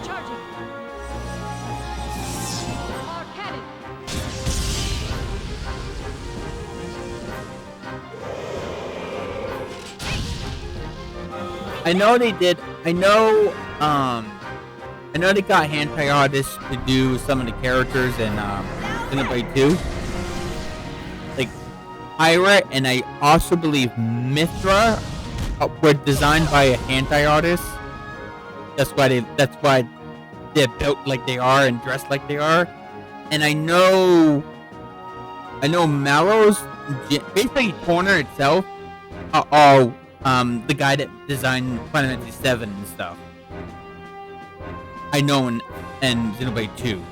Charging. Our cannon. I know they did. I know they got hentai artists to do some of the characters in Xenoblade 2. Like Ira, and I also believe Mithra were designed by a hentai artist. That's why they're built like they are and dressed like they are. And I know Mallow's basically corner itself are all the guy that designed Final Fantasy 7 and stuff. I know in Xenoblade 2.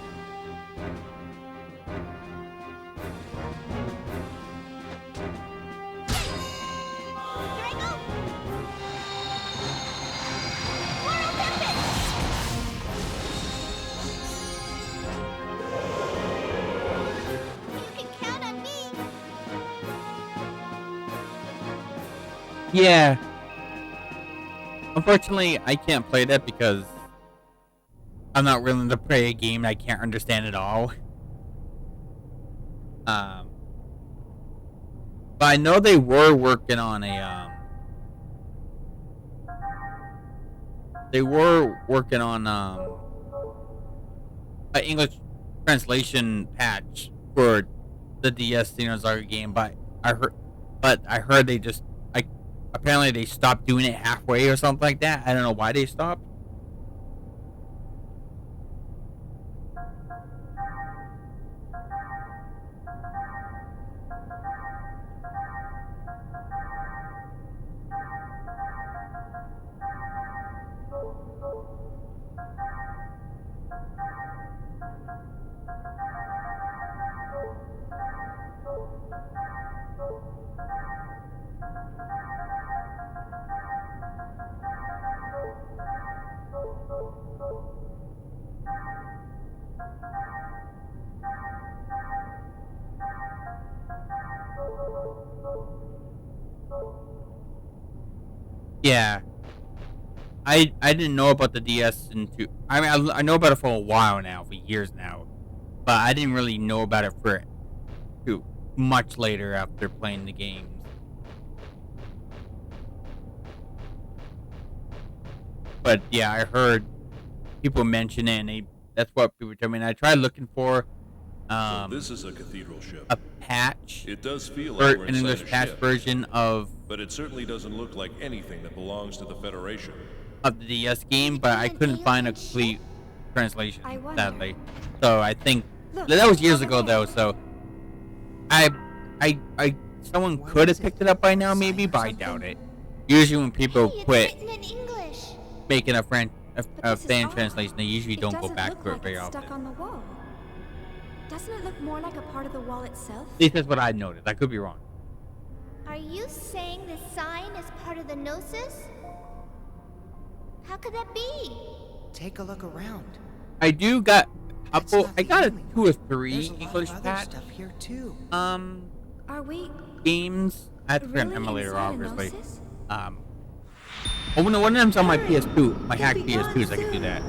Yeah. Unfortunately, I can't play that because I'm not willing to play a game I can't understand at all. But I know they were working on an English translation patch for the DS Xenosaga game, but I heard they just apparently they stopped doing it halfway or something like that. I don't know why they stopped. Yeah, I didn't know about the DS into. I mean, I know about it for a while now, for years now, but I didn't really know about it for too much later after playing the games. But yeah, I heard people mention it, and that's what people tell me. And I tried looking for So this is a cathedral ship. a patch, It does feel like we're an inside English a patch ship, version of but it certainly doesn't look like anything that belongs to the Federation. the DS game, but I couldn't find a complete translation, sadly. So I think that was years ago, though. So someone could have picked it up by now, maybe, but I doubt it. Usually, when people quit making a fan translation, they usually don't go back to it very often. Stuck on the wall. Doesn't it look more like a part of the wall itself? At least that's what I noticed. I could be wrong. Are you saying the sign is part of the Gnosis? How could that be? Take a look around. I do got a couple. I got a 2 or 3 English patch. Stuff here too. Are we Games. I have to create an really emulator, inside a obviously. Gnosis? Oh no, one of them's on my PS2. My hacked PS2, so I can do that.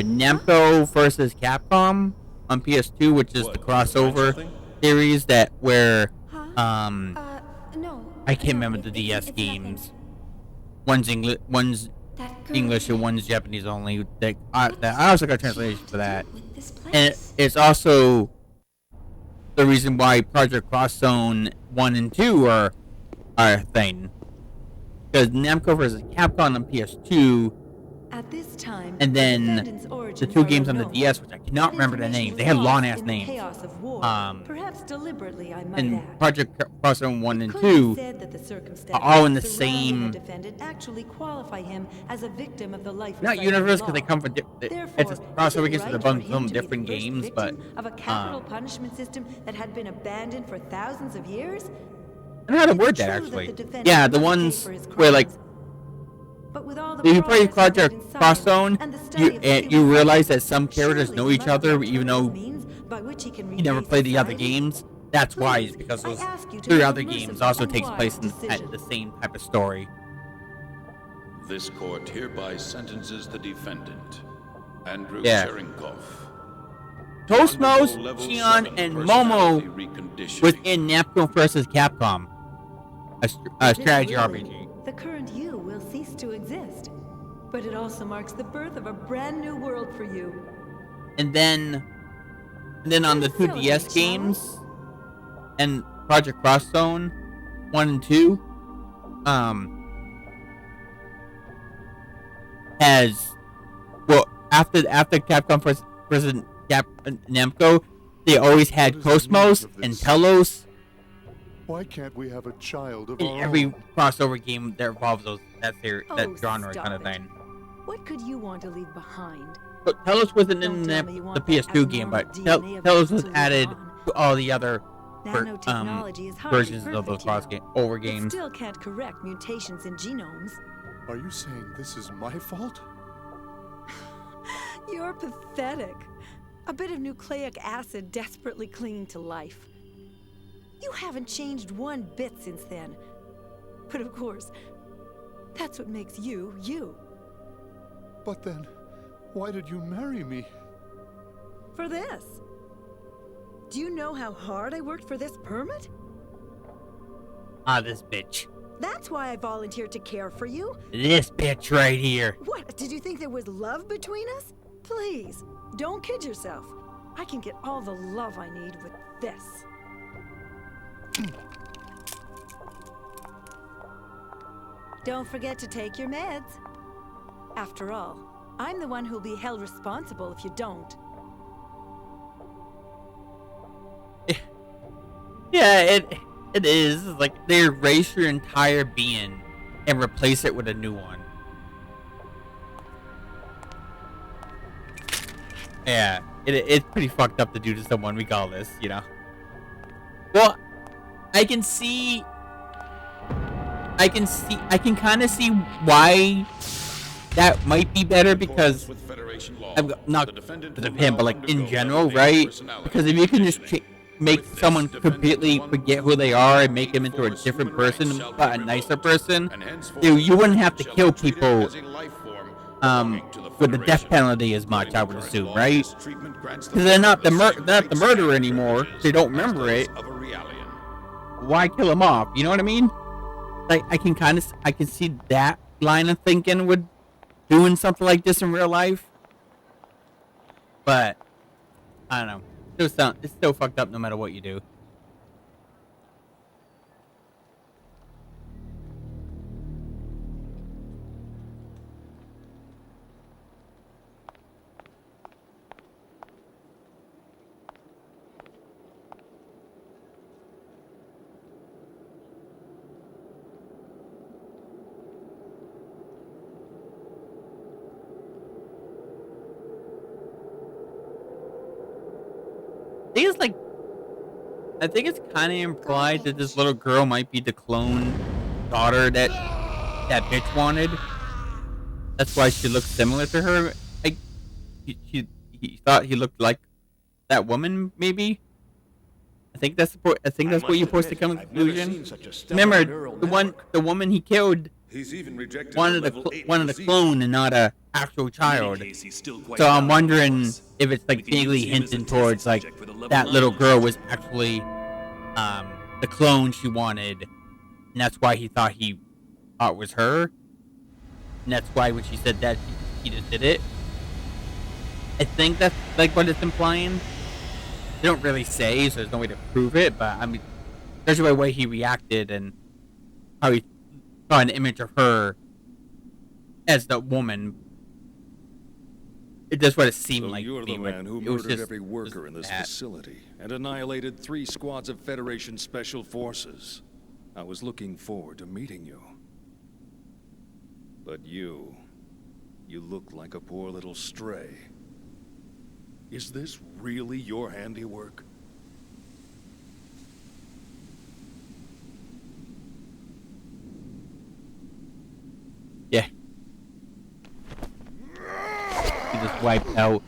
Namco versus Capcom. on PS2, which is What, the you find crossover something? series that where No. I can't remember the it's DS nothing. games. One's English and one's Japanese only. I also got a translation for that. And it's also the reason why Project Cross Zone 1 and 2 are a thing. Because Namco vs. Capcom on PS2, At this time, and then defendant's the origins two are games on the unknown. DS, which I cannot remember the Information names. was They had lost long-ass in the names. chaos of war. Perhaps deliberately, I might And add. Project Cross Zone 1 and It could be 2 said that the circumstances are all in the surrounding same... a defendant actually qualify him as a victim of the life Not recycling universe, because law. they come from... It's a crossover against the bunch of some different games, but... Of a capital punishment system that had been abandoned for thousands of years? I don't know how to word that, actually. Yeah, the ones where, like... But with all the If you play progress made Project in Cross science Zone, and the study of you human realize psyche, that some characters surely know there each must other, be even though means by which he can you never repay played the other society. games. That's why, Please, because those I ask you to 3 make a other merciful games also and takes place wise at decision. the same type of story. This court hereby sentences the defendant, Andrew Yeah. Cherenkov. Cosmos, Level Shion, 7 and personality Momo reconditioning. within Namco vs. Capcom, a strategy Literally, RPG. The current you will cease to exist. But it also marks the birth of a brand new world for you. And then on the 2DS games and Project Cross Zone 1 and 2, has, well, after Capcom versus Namco, they always had Cosmos and Telos Why can't we have a child of in our every own? crossover game that involves that Oh, genre stop kind of it. thing. What could you want to leave behind? But Telos wasn't in Don't the tell me you want that PS2 game, but abnormal DNA of Telos was absolute added on. to all the other Nanotechnology is hardly versions of those over It games. still can't correct mutations in genomes. Are you saying this is my fault? You're pathetic. A bit of nucleic acid desperately clinging to life. You haven't changed one bit since then. But of course, that's what makes you, you. But then, why did you marry me? For this. Do you know how hard I worked for this permit? Ah, this bitch. That's why I volunteered to care for you. This bitch right here. What? Did you think there was love between us? Please, don't kid yourself. I can get all the love I need with this. Don't forget to take your meds. After all, I'm the one who'll be held responsible if you don't. Yeah, it is. It's like they erase your entire being and replace it with a new one. Yeah, it's pretty fucked up to do to someone regardless, you know. Well, I can kind of see why that might be better, because I'm not because of him, but like in general, right? Because if you can just make someone completely forget who they are and make them into a different person, but a nicer person, you wouldn't have to kill people with the death penalty as much, I would assume, right? Because they're not the murderer anymore. They don't remember it. Why kill them off? You know what I mean? Like I can see that line of thinking with doing something like this in real life. But I don't know. It's still fucked up no matter what you do. I think it's kind of implied that this little girl might be the clone daughter that bitch wanted. That's why she looks similar to her. Like he thought he looked like that woman, maybe. I think that's what you're supposed to come to the conclusion. Remember, the woman he killed He's even rejected wanted a clone and not a actual child. So I'm wondering if it's like vaguely hinting towards like that little girl was actually the clone she wanted, and that's why he thought it was her, and that's why when she said that he just did it. I think that's like what it's implying. They don't really say, so there's no way to prove it, but I mean, especially by the way he reacted and how he saw an image of her as the woman. That's what it seemed like. You're the man who murdered every worker in this facility and annihilated 3 squads of Federation Special Forces. I was looking forward to meeting you. But you look like a poor little stray. Is this really your handiwork? Yeah. He just wiped out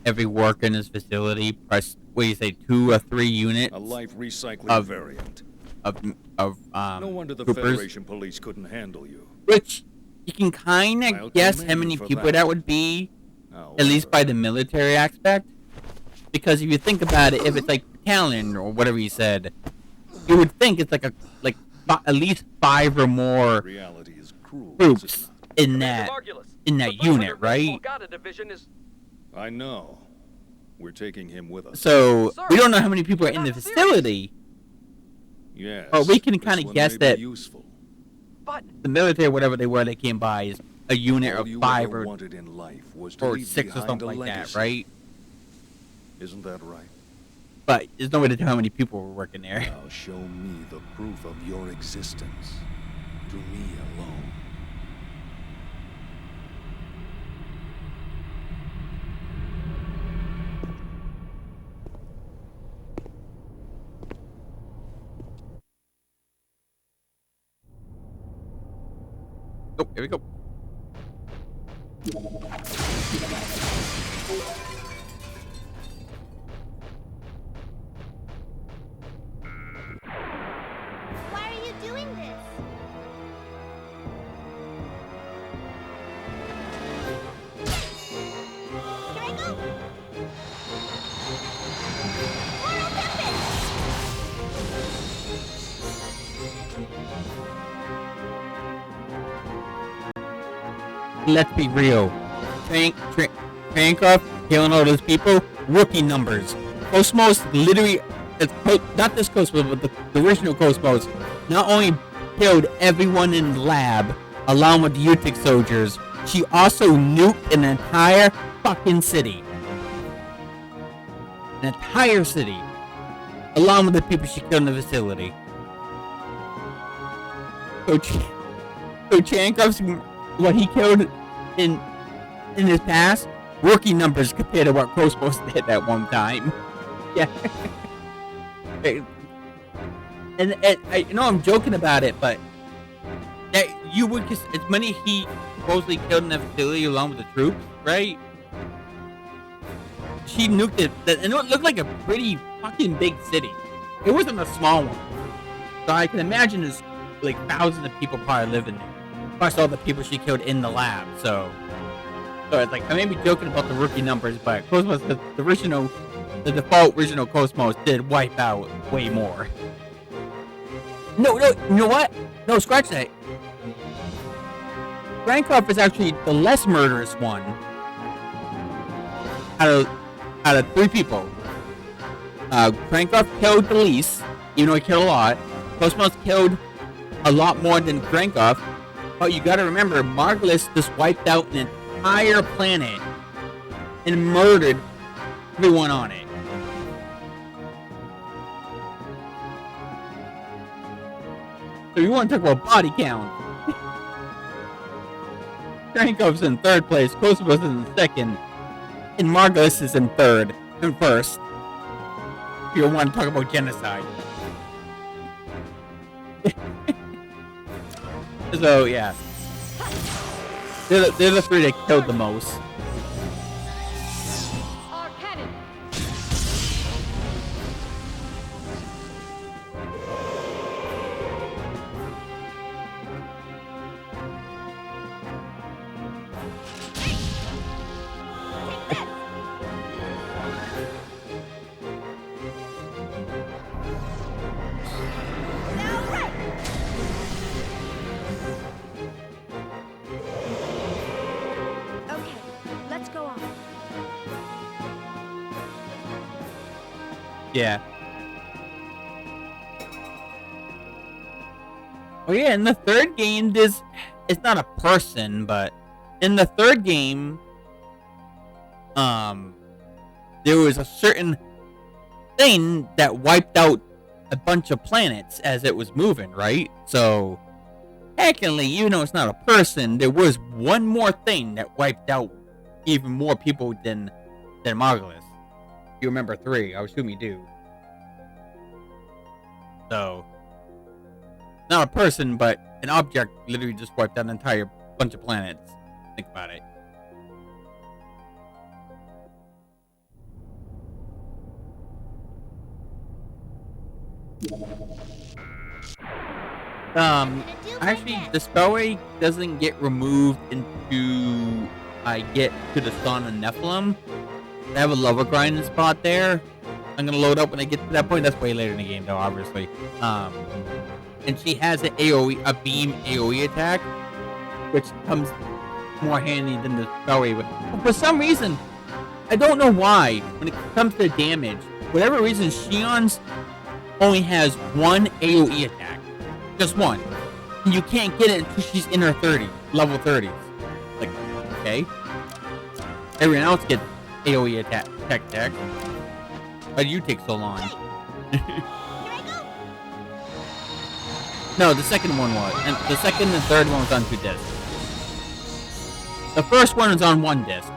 every worker in his facility. Pressed, what do you say, 2 or 3 units? A life recycling variant. No wonder the troopers. Federation Police couldn't handle you. Which you can kind of guess how many people that would be, at least by the military aspect. Because if you think about it, if it's like Talon or whatever you said, you would think it's like at least 5 or more troops in that unit, right? I know. We're taking him with us. So we don't know how many people are in the facility. Yes. But we can kind of guess that useful. the military, whatever they were, they came by is a unit All of you 5 ever or wanted in life was to or leave 6 or behind something a like that, legacy. right? Isn't that right? But there's no way to tell how many people were working there. Now show me the proof of your existence. To me alone. Oh, here we go. Why are you doing this? Here I go! Moral Let's be real. Bancroft killing all those people, rookie numbers. Cosmos literally, not this Cosmos, but the original Cosmos, not only killed everyone in the lab, along with the Utic soldiers, she also nuked an entire fucking city. An entire city. Along with the people she killed in the facility. So Bancroft's, what he killed in his past, rookie numbers compared to what Cosmos did at one time. Yeah. and I know I'm joking about it, but that you would, as many he supposedly killed in the facility along with the troops, right? She nuked it, and it looked like a pretty fucking big city. It wasn't a small one. So I can imagine there's like thousands of people probably living there. Plus all the people she killed in the lab, so it's like, I may be joking about the rookie numbers, but Cosmos, the default original Cosmos did wipe out way more. No, you know what? No, scratch that. Bancroft is actually the less murderous one out of 3 people. Bancroft killed the least, even though he killed a lot. Cosmos killed a lot more than Bancroft. But you gotta remember, Margulis just wiped out an entire planet and murdered everyone on it. So you want to talk about body count? Frankov's in 3rd place, Cosmos is in 2nd, and Margulis is in 3rd and 1st. If you want to talk about genocide. So yeah, they're the 3 that killed the most. Yeah. Oh yeah, in the third game, it's not a person, but in the third game, there was a certain thing that wiped out a bunch of planets as it was moving, right? So, technically, even though it's not a person, there was one more thing that wiped out even more people than Margulis. You remember 3? I assume you do. So, not a person, but an object literally just wiped out an entire bunch of planets. Think about it. Actually, the spellway doesn't get removed until I get to the Spawn of Nephilim. I have a lava grinding spot there. I'm gonna load up when I get to that point. That's way later in the game, though, obviously. And she has an AOE, a beam AOE attack, which comes more handy than the spellway. But for some reason, I don't know why, when it comes to damage, whatever reason, Shion's only has one AOE attack. Just one. And you can't get it until she's in her 30s, level 30s. Like, okay. Everyone else gets AOE attack. Why do you take so long? No, the second one was. And the second and third one was on 2 discs. The first one was on 1 disc.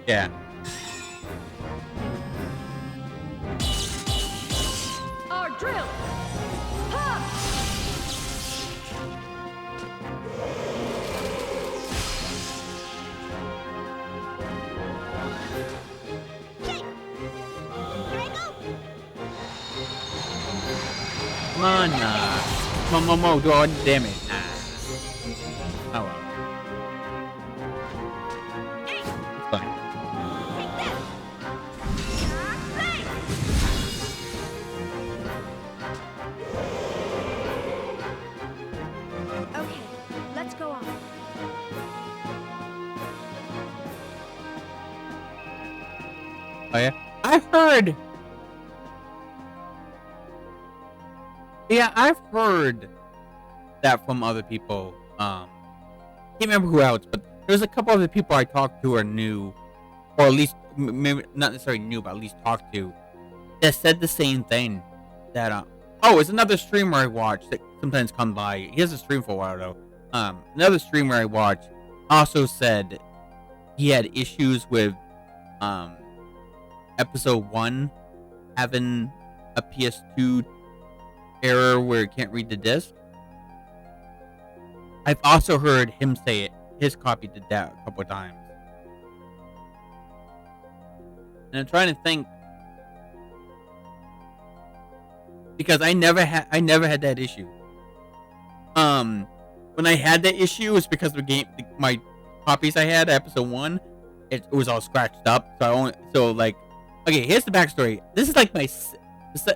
Yeah. Our drill. Ha! Come on, Momo, do all the damage. Oh well. It's fine. Okay, let's go on. Oh yeah? I've heard... Yeah, I've heard that from other people. Can't remember who else, but there's a couple other people I talked to or knew, or at least, maybe not necessarily knew, but at least talked to, that said the same thing. That, oh, it's another streamer I watch that sometimes comes by. He has a stream for a while, though. Another streamer I watch also said he had issues with, episode 1 having a PS2 error where it can't read the disc. I've also heard him say it. His copy did that a couple of times. And I'm trying to think, because I never had that issue. When I had that issue, it's because the game, my copies I had, episode 1, it was all scratched up. So like, okay, here's the backstory. This is like this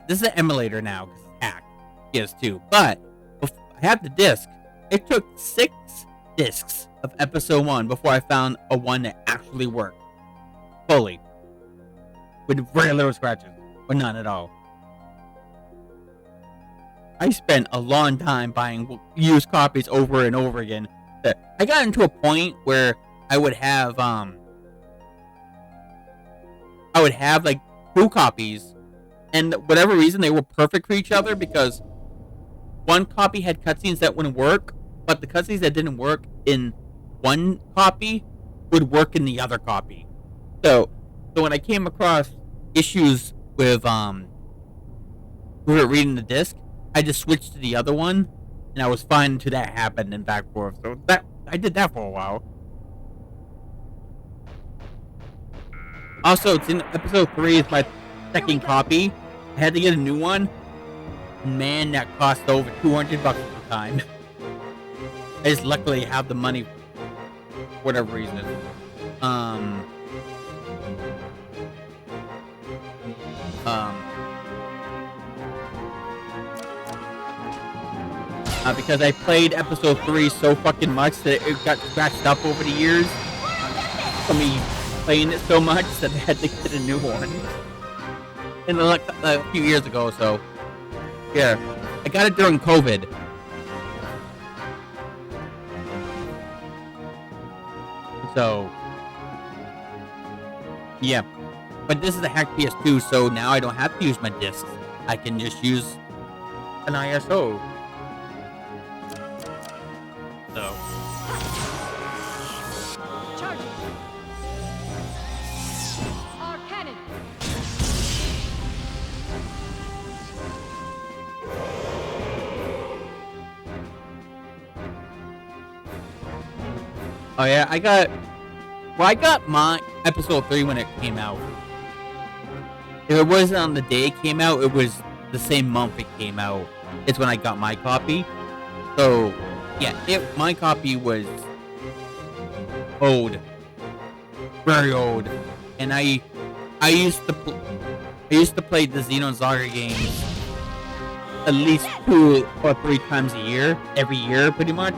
is an emulator now because it's hacked. PS2, but I had the disc. It took 6 discs of episode 1 before I found a one that actually worked fully, with very little scratches, or none at all. I spent a long time buying used copies over and over again. I got into a point where I would have like 2 copies, and whatever reason they were perfect for each other because one copy had cutscenes that wouldn't work, but the cutscenes that didn't work in one copy would work in the other copy. So when I came across issues with reading the disc, I just switched to the other one, and I was fine until that happened and back and forth. So I did that for a while. Also, it's in episode 3. It's my second copy. I had to get a new one. Man, that cost over $200 at the time. I just luckily have the money for whatever reason. Because I played episode 3 so fucking much that it got scratched up over the years. For me playing it so much that I had to get a new one. And like a few years ago, so yeah, I got it during COVID. So yeah, but this is a hacked PS2, so now I don't have to use my discs. I can just use an ISO. So. Charging. Our cannon. Oh yeah, I got my episode 3 when it came out. If it wasn't on the day it came out, it was the same month it came out. It's when I got my copy. So yeah, my copy was old, very old, and I used to play the Xenosaga games at least 2 or 3 times a year, every year, pretty much.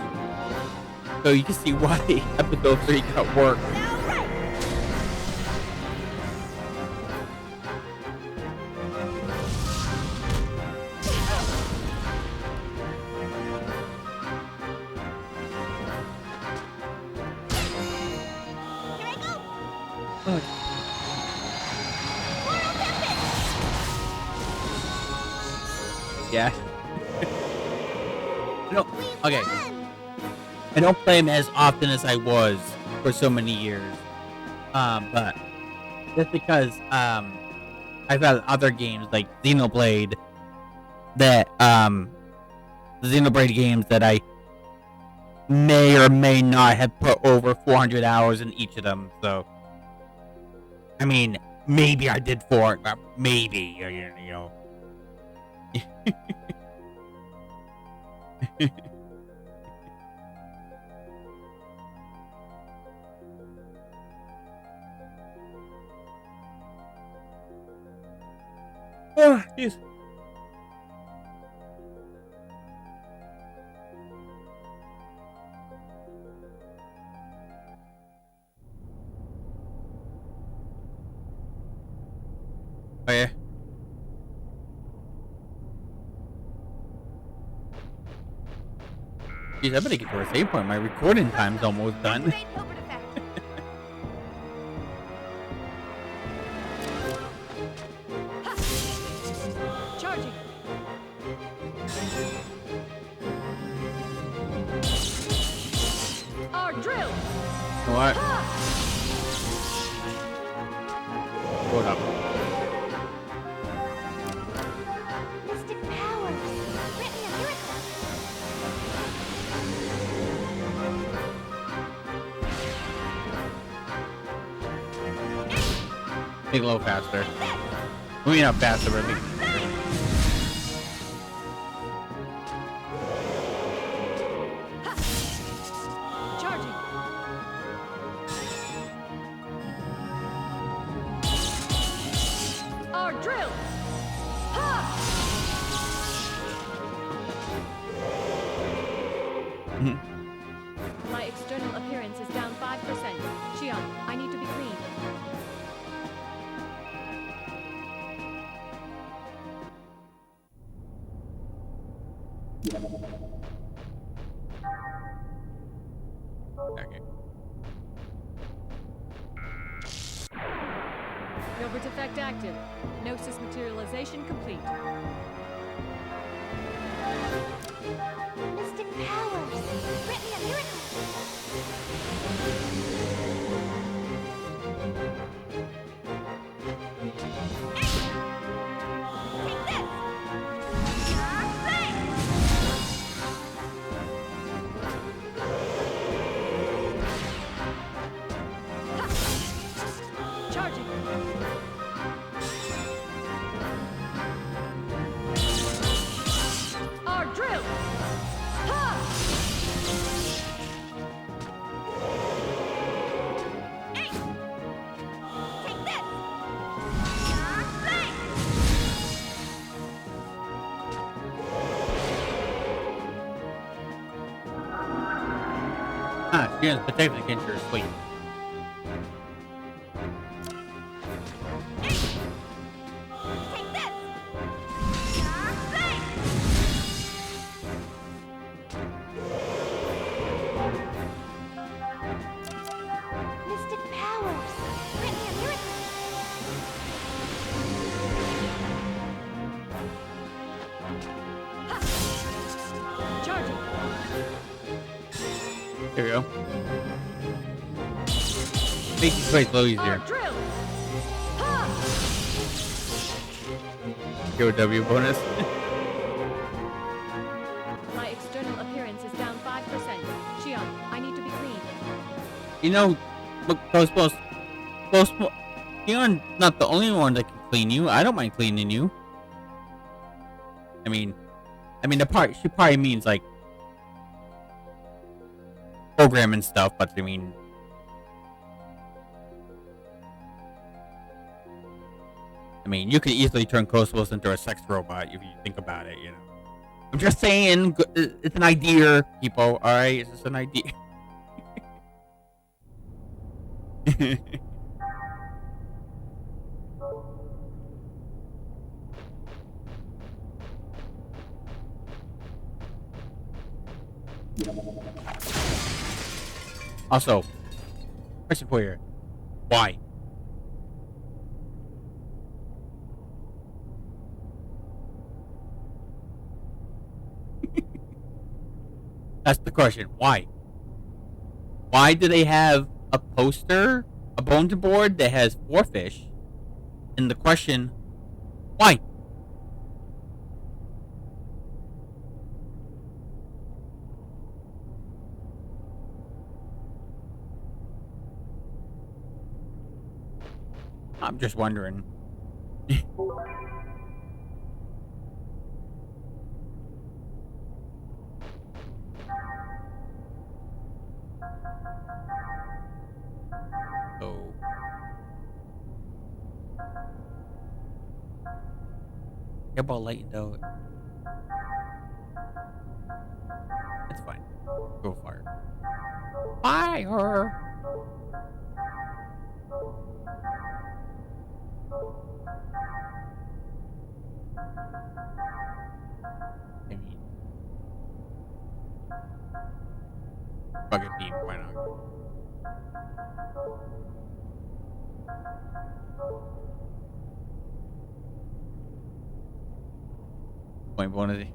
So you can see why episode 3 got work. Yeah. No. Okay. I don't play him as often as I was for so many years. But just because I've had other games like Xenoblade that the Xenoblade games that I may or may not have put over 400 hours in each of them. So I mean, maybe I did 4, maybe, you know. Oh, jeez. Oh yeah. Jeez, I better get to a save point. My recording time's almost done. Charging. Our drill. What? Hold up. Mystic powers. Grant me a miracle. Make it a little faster. I mean, not faster, but make it faster. Charging. Our drill. My external appearance is down 5%. Shion, I need to be clean. Okay. Gilbert effect active. Gnosis materialization complete. Mystic powers. Grant me a miracle. Take this. Charging. Our drill. Ah, she is protected against your sleep. Mystic powers! Grant me a miracle! Charging. There we go. Make these fights a little easier. KOW bonus. My external appearance is down 5%. Shion, I need to be clean. You know, look, You're not the only one that can clean you. I don't mind cleaning you. I mean, she probably means like programming stuff, but I mean, you could easily turn Cosmos into a sex robot if you think about it, you know. I'm just saying, it's an idea, people, alright? It's just an idea. Also, question for you. Why? That's the question. Why? Why do they have a poster, a bulletin board that has 4 fish? And the question, why? I'm just wondering. Oh. Care about lighting though. It's fine. Go fire. Fire! I mean, fucking beam, why not? Point bonus.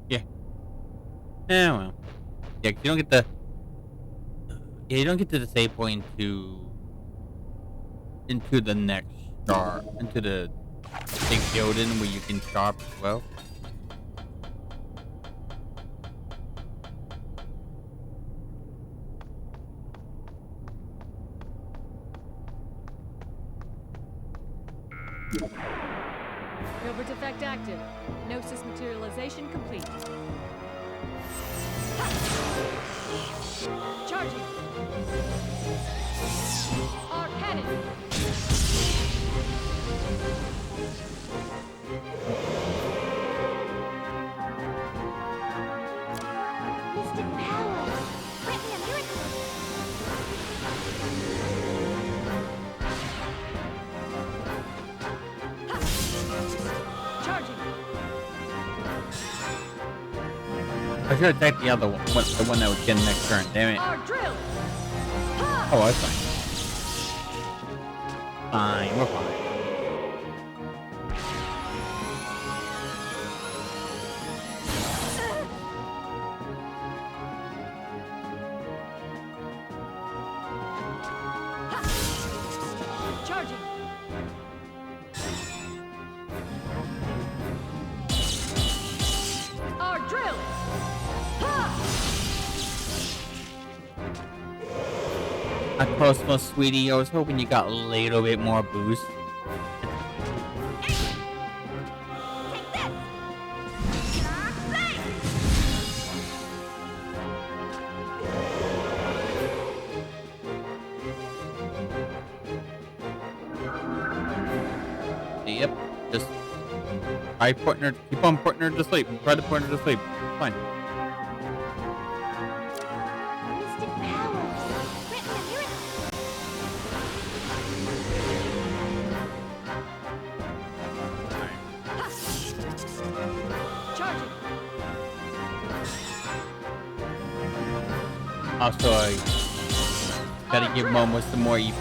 Yeah. Yeah, well. Yeah, you don't get the... Yeah, you don't get to the save point into the next star, into the big building where you can shop as well. Covert effect active. Gnosis materialization complete. Charging. Arc cannon. Mystic powers! Grant me a miracle! Charging. I should attack the other one, the one that would get next turn. Damn it! Oh, that's fine. Fine, we're fine. Charging. Our drill. A Cosmos, sweetie. I was hoping you got a little bit more boost. Take this! Yep. Just try putting her. Keep on putting her to sleep. Try to put her to sleep. Fine. Mystic powers. Here it. Charging. Also, I gotta give Momo some more EP.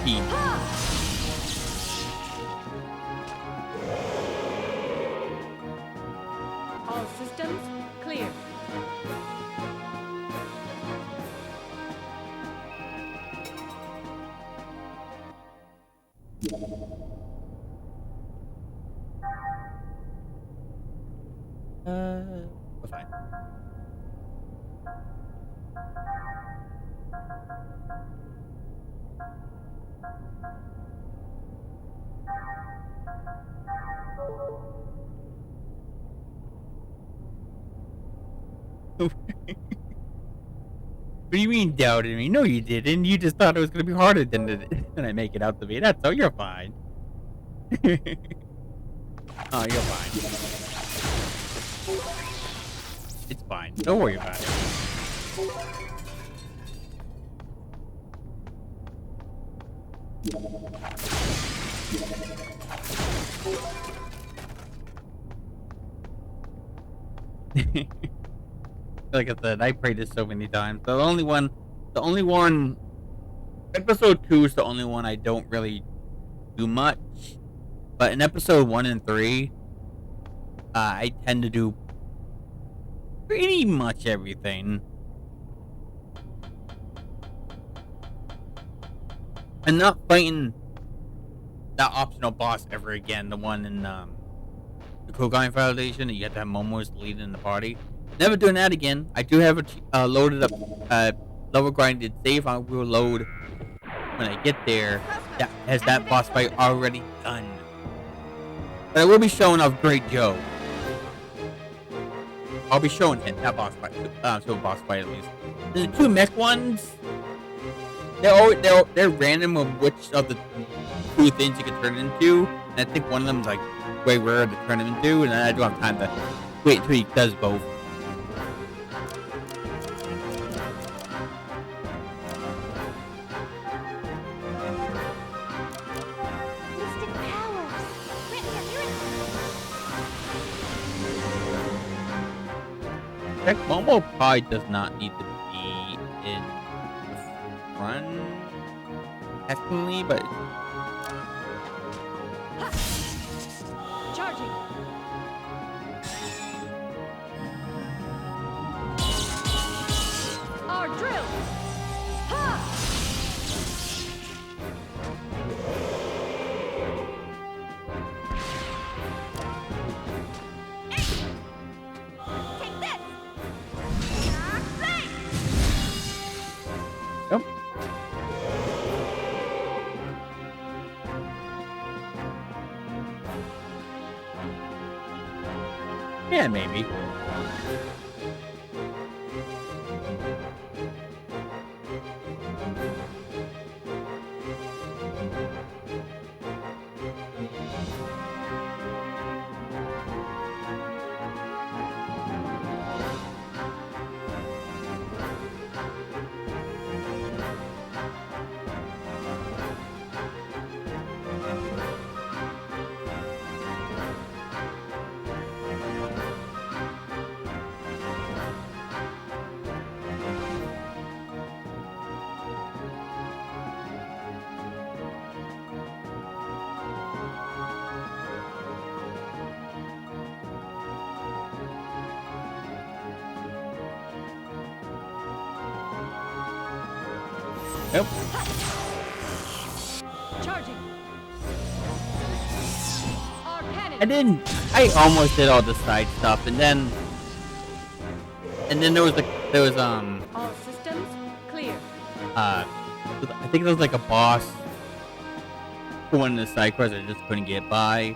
All systems clear. We're fine. What do you mean doubted me? No, you didn't. You just thought it was gonna be harder than I make it out to be. That's all. You're fine. Oh, you're fine. It's fine. Don't worry about it. Like I said, I played this so many times. The only one, episode 2 is the only one I don't really do much. But in episode 1 and 3, I tend to do pretty much everything. I'm not fighting that optional boss ever again. The one in the Kogan Foundation that you have to have Momo's leading the party. Never doing that again. I do have a loaded up level grinded save. I will load when I get there. That has that boss fight already done. But I will be showing off Great Joe. I'll be showing him that boss fight. So boss fight at least. The 2 mech ones. They're random of which of the 2 things you can turn into. And I think one of them is like way rare to turn him into, and I don't have time to wait until he does both. Mystic powers. Here it. Heck, Momo probably does not need to be in the front, technically, but Charging. Our drill. Ha! Take this. Yep. Yeah, maybe. Yep. Charging. Our cannon. I almost did all the side stuff, and then there was All systems clear. I think there was like a boss for one of the side quests I just couldn't get by,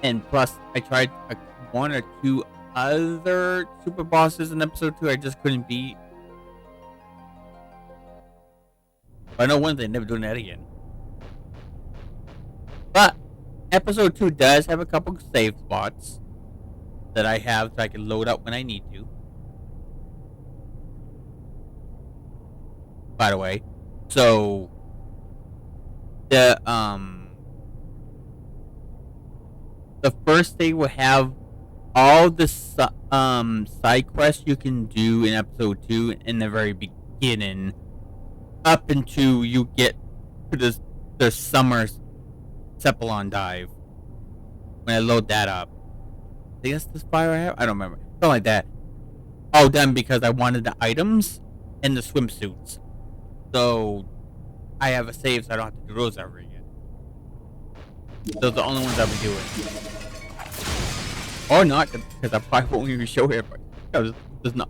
and plus I tried 1 or 2 other super bosses in episode 2 I just couldn't beat. But I know one thing, never doing that again. But Episode 2 does have a couple save spots that I have so I can load up when I need to. By the way, so the first day will have all the side quests you can do in episode 2 in the very beginning, up until you get to the summer Cephalon dive. When I load that up, I guess this fire I have, I don't remember, something like that. All done because I wanted the items and the swimsuits. So I have a save, so I don't have to do those ever again. Those are the only ones I'll be doing. Or not, because I probably won't even show it.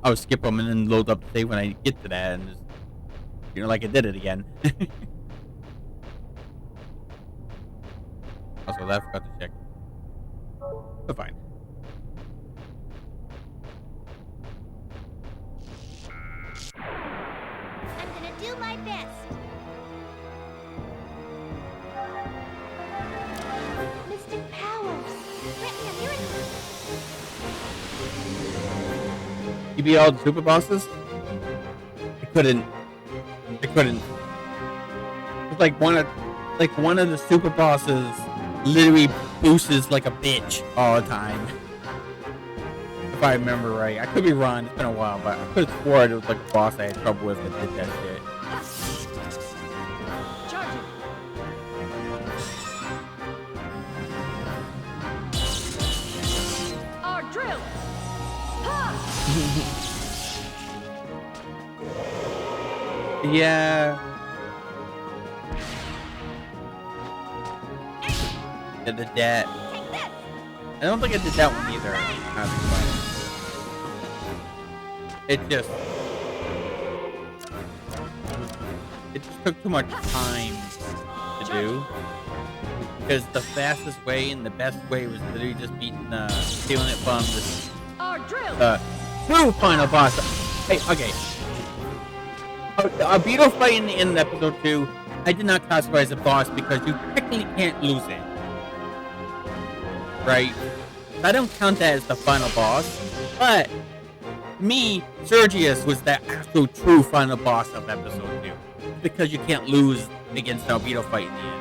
I'll skip them and then load up the save when I get to that, and just, like I did it again. Also, I forgot to check. But fine. I'm gonna do my best. Mystic powers. Brittany, I'm hearing. You beat all the super bosses? I couldn't. It's like one of the super bosses literally boosts like a bitch all the time. If I remember right. I could be wrong, it's been a while, but I could have sworn it was like a boss I had trouble with that did that shit. Charging. Our drill. Yeah. I did that. I don't think I did that one either. It just took too much time to do. Because the fastest way and the best way was literally just stealing it from the true final boss. Hey, okay. A beetle fight in the end of episode 2, I did not classify as a boss because you technically can't lose it. Right? I don't count that as the final boss, but me, Sergius was the actual true final boss of episode 2. Because you can't lose against an albedo fight in the end.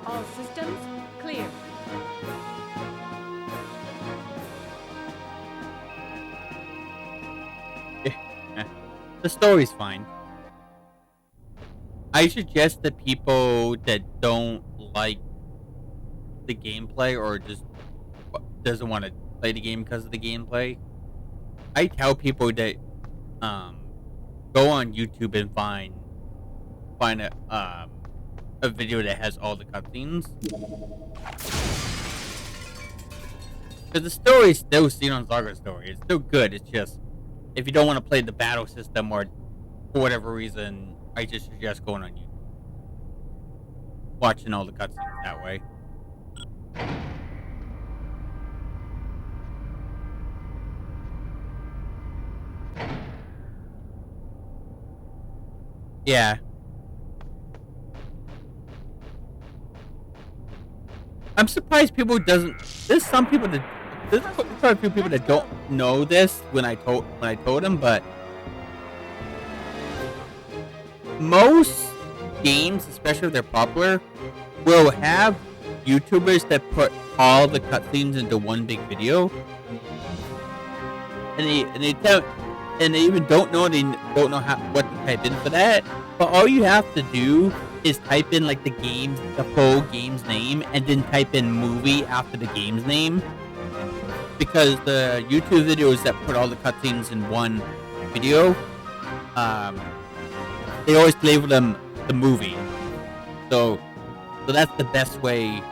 All systems clear. The story's fine. I suggest that people that don't like the gameplay or just doesn't want to play the game because of the gameplay, I tell people that go on YouTube and find a video that has all the cutscenes. Because the story is still Xenosaga's story. It's still good. It's just, if you don't want to play the battle system or for whatever reason, I just suggest going on YouTube. Watching all the cutscenes that way. Yeah. I'm surprised people doesn't. There's some people that. There's quite a few people that don't know this when I told them, but most games, especially if they're popular, will have YouTubers that put all the cutscenes into one big video, and they even don't know what to type in for that. But all you have to do is type in like the full game's name, and then type in movie after the game's name. Because the YouTube videos that put all the cutscenes in one video, they always label them the movie. So So that's the best way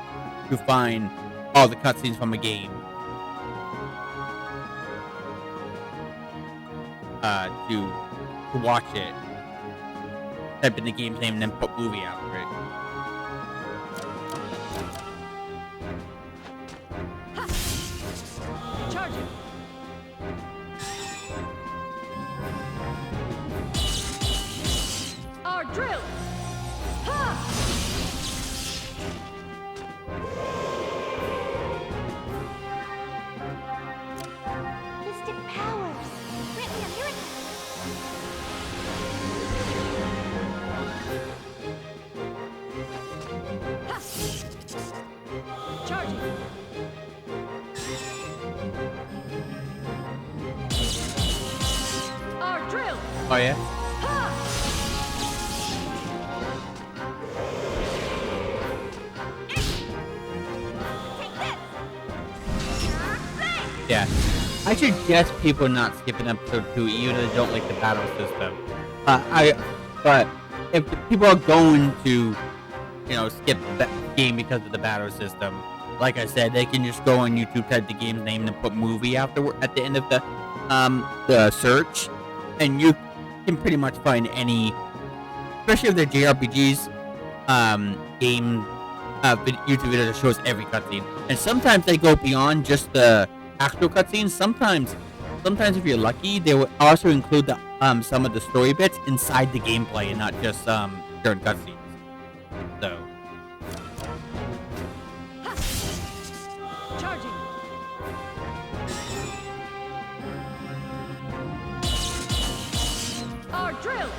to find all the cutscenes from a game. To watch it. Type in the game's name and then put movie after it. Charging. Our drill. Ha! Mystic power. Grant me a miracle. Charging. Our drill. Oh yeah? Yeah. I suggest people not skipping episode 2 even if they don't like the battle system. But if people are going to, skip the game because of the battle system, like I said, they can just go on YouTube, type the game's name, and put movie afterward at the end of the search, and you can pretty much find any, especially if they're JRPGs, game YouTube video that shows every cutscene. And sometimes they go beyond just the actual cutscenes. Sometimes if you're lucky, they will also include the some of the story bits inside the gameplay and not just during cutscenes. So. Charging. Our drill.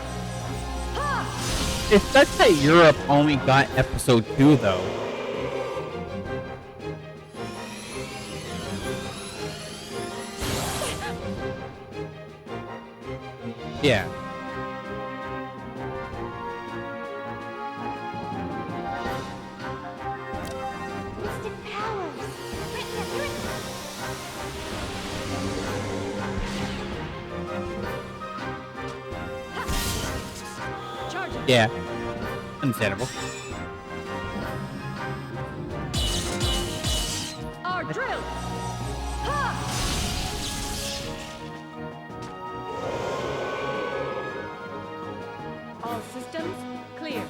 Ha! It sucks that Europe only got episode 2 though. Yeah. Mystic power. Grant me a miracle. Charging. Yeah. Understandable. Our drill. Ha! All systems clear.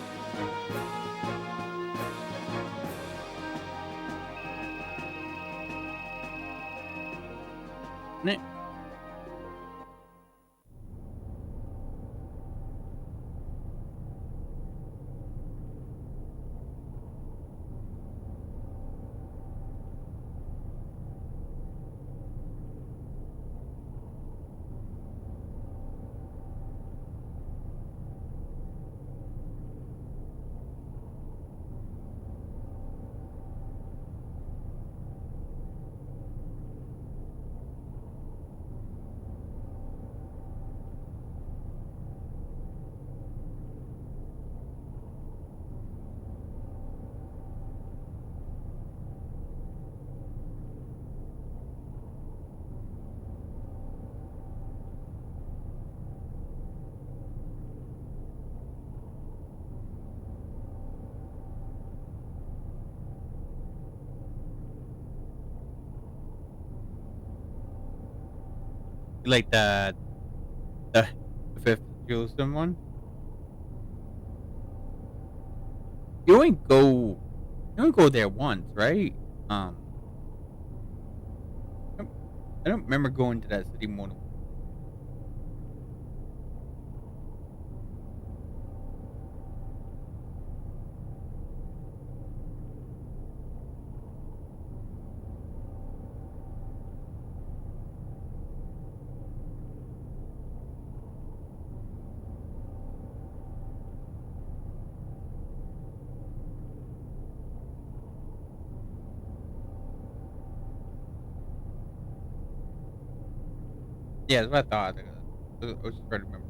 Like the fifth Jerusalem one. You only go there once, right? I don't remember going to that city more than yeah, that's what I thought. I was just trying to remember.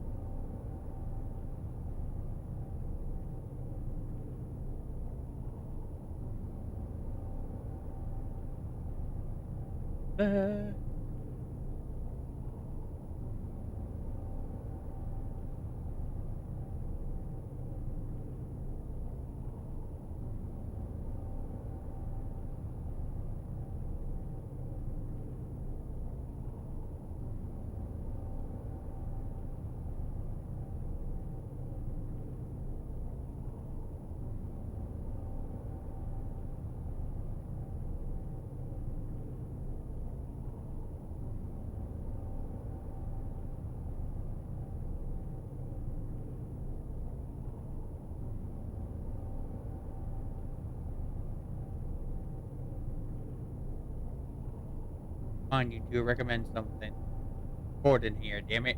on you to recommend something. Important here, damn it.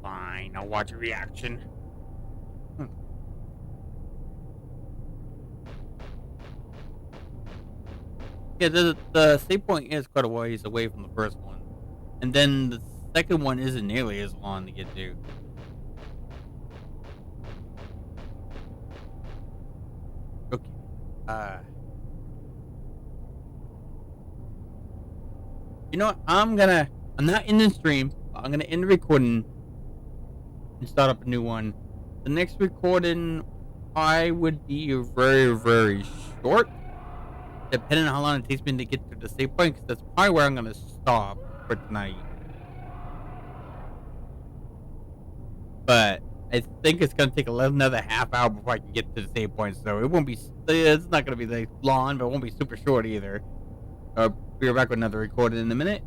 Fine, I'll watch a reaction. Yeah, the save point is quite a ways away from the first one. And then the second one isn't nearly as long to get to. Okay. You know what? I'm not in the stream. I'm gonna end the recording and start up a new one. The next recording I would be very, very short, depending on how long it takes me to get to the save point, because that's probably where I'm gonna stop for tonight. But I think it's gonna take another half hour before I can get to the save point, so it won't be. It's not gonna be like long, but it won't be super short either. Be right back with another recording in a minute.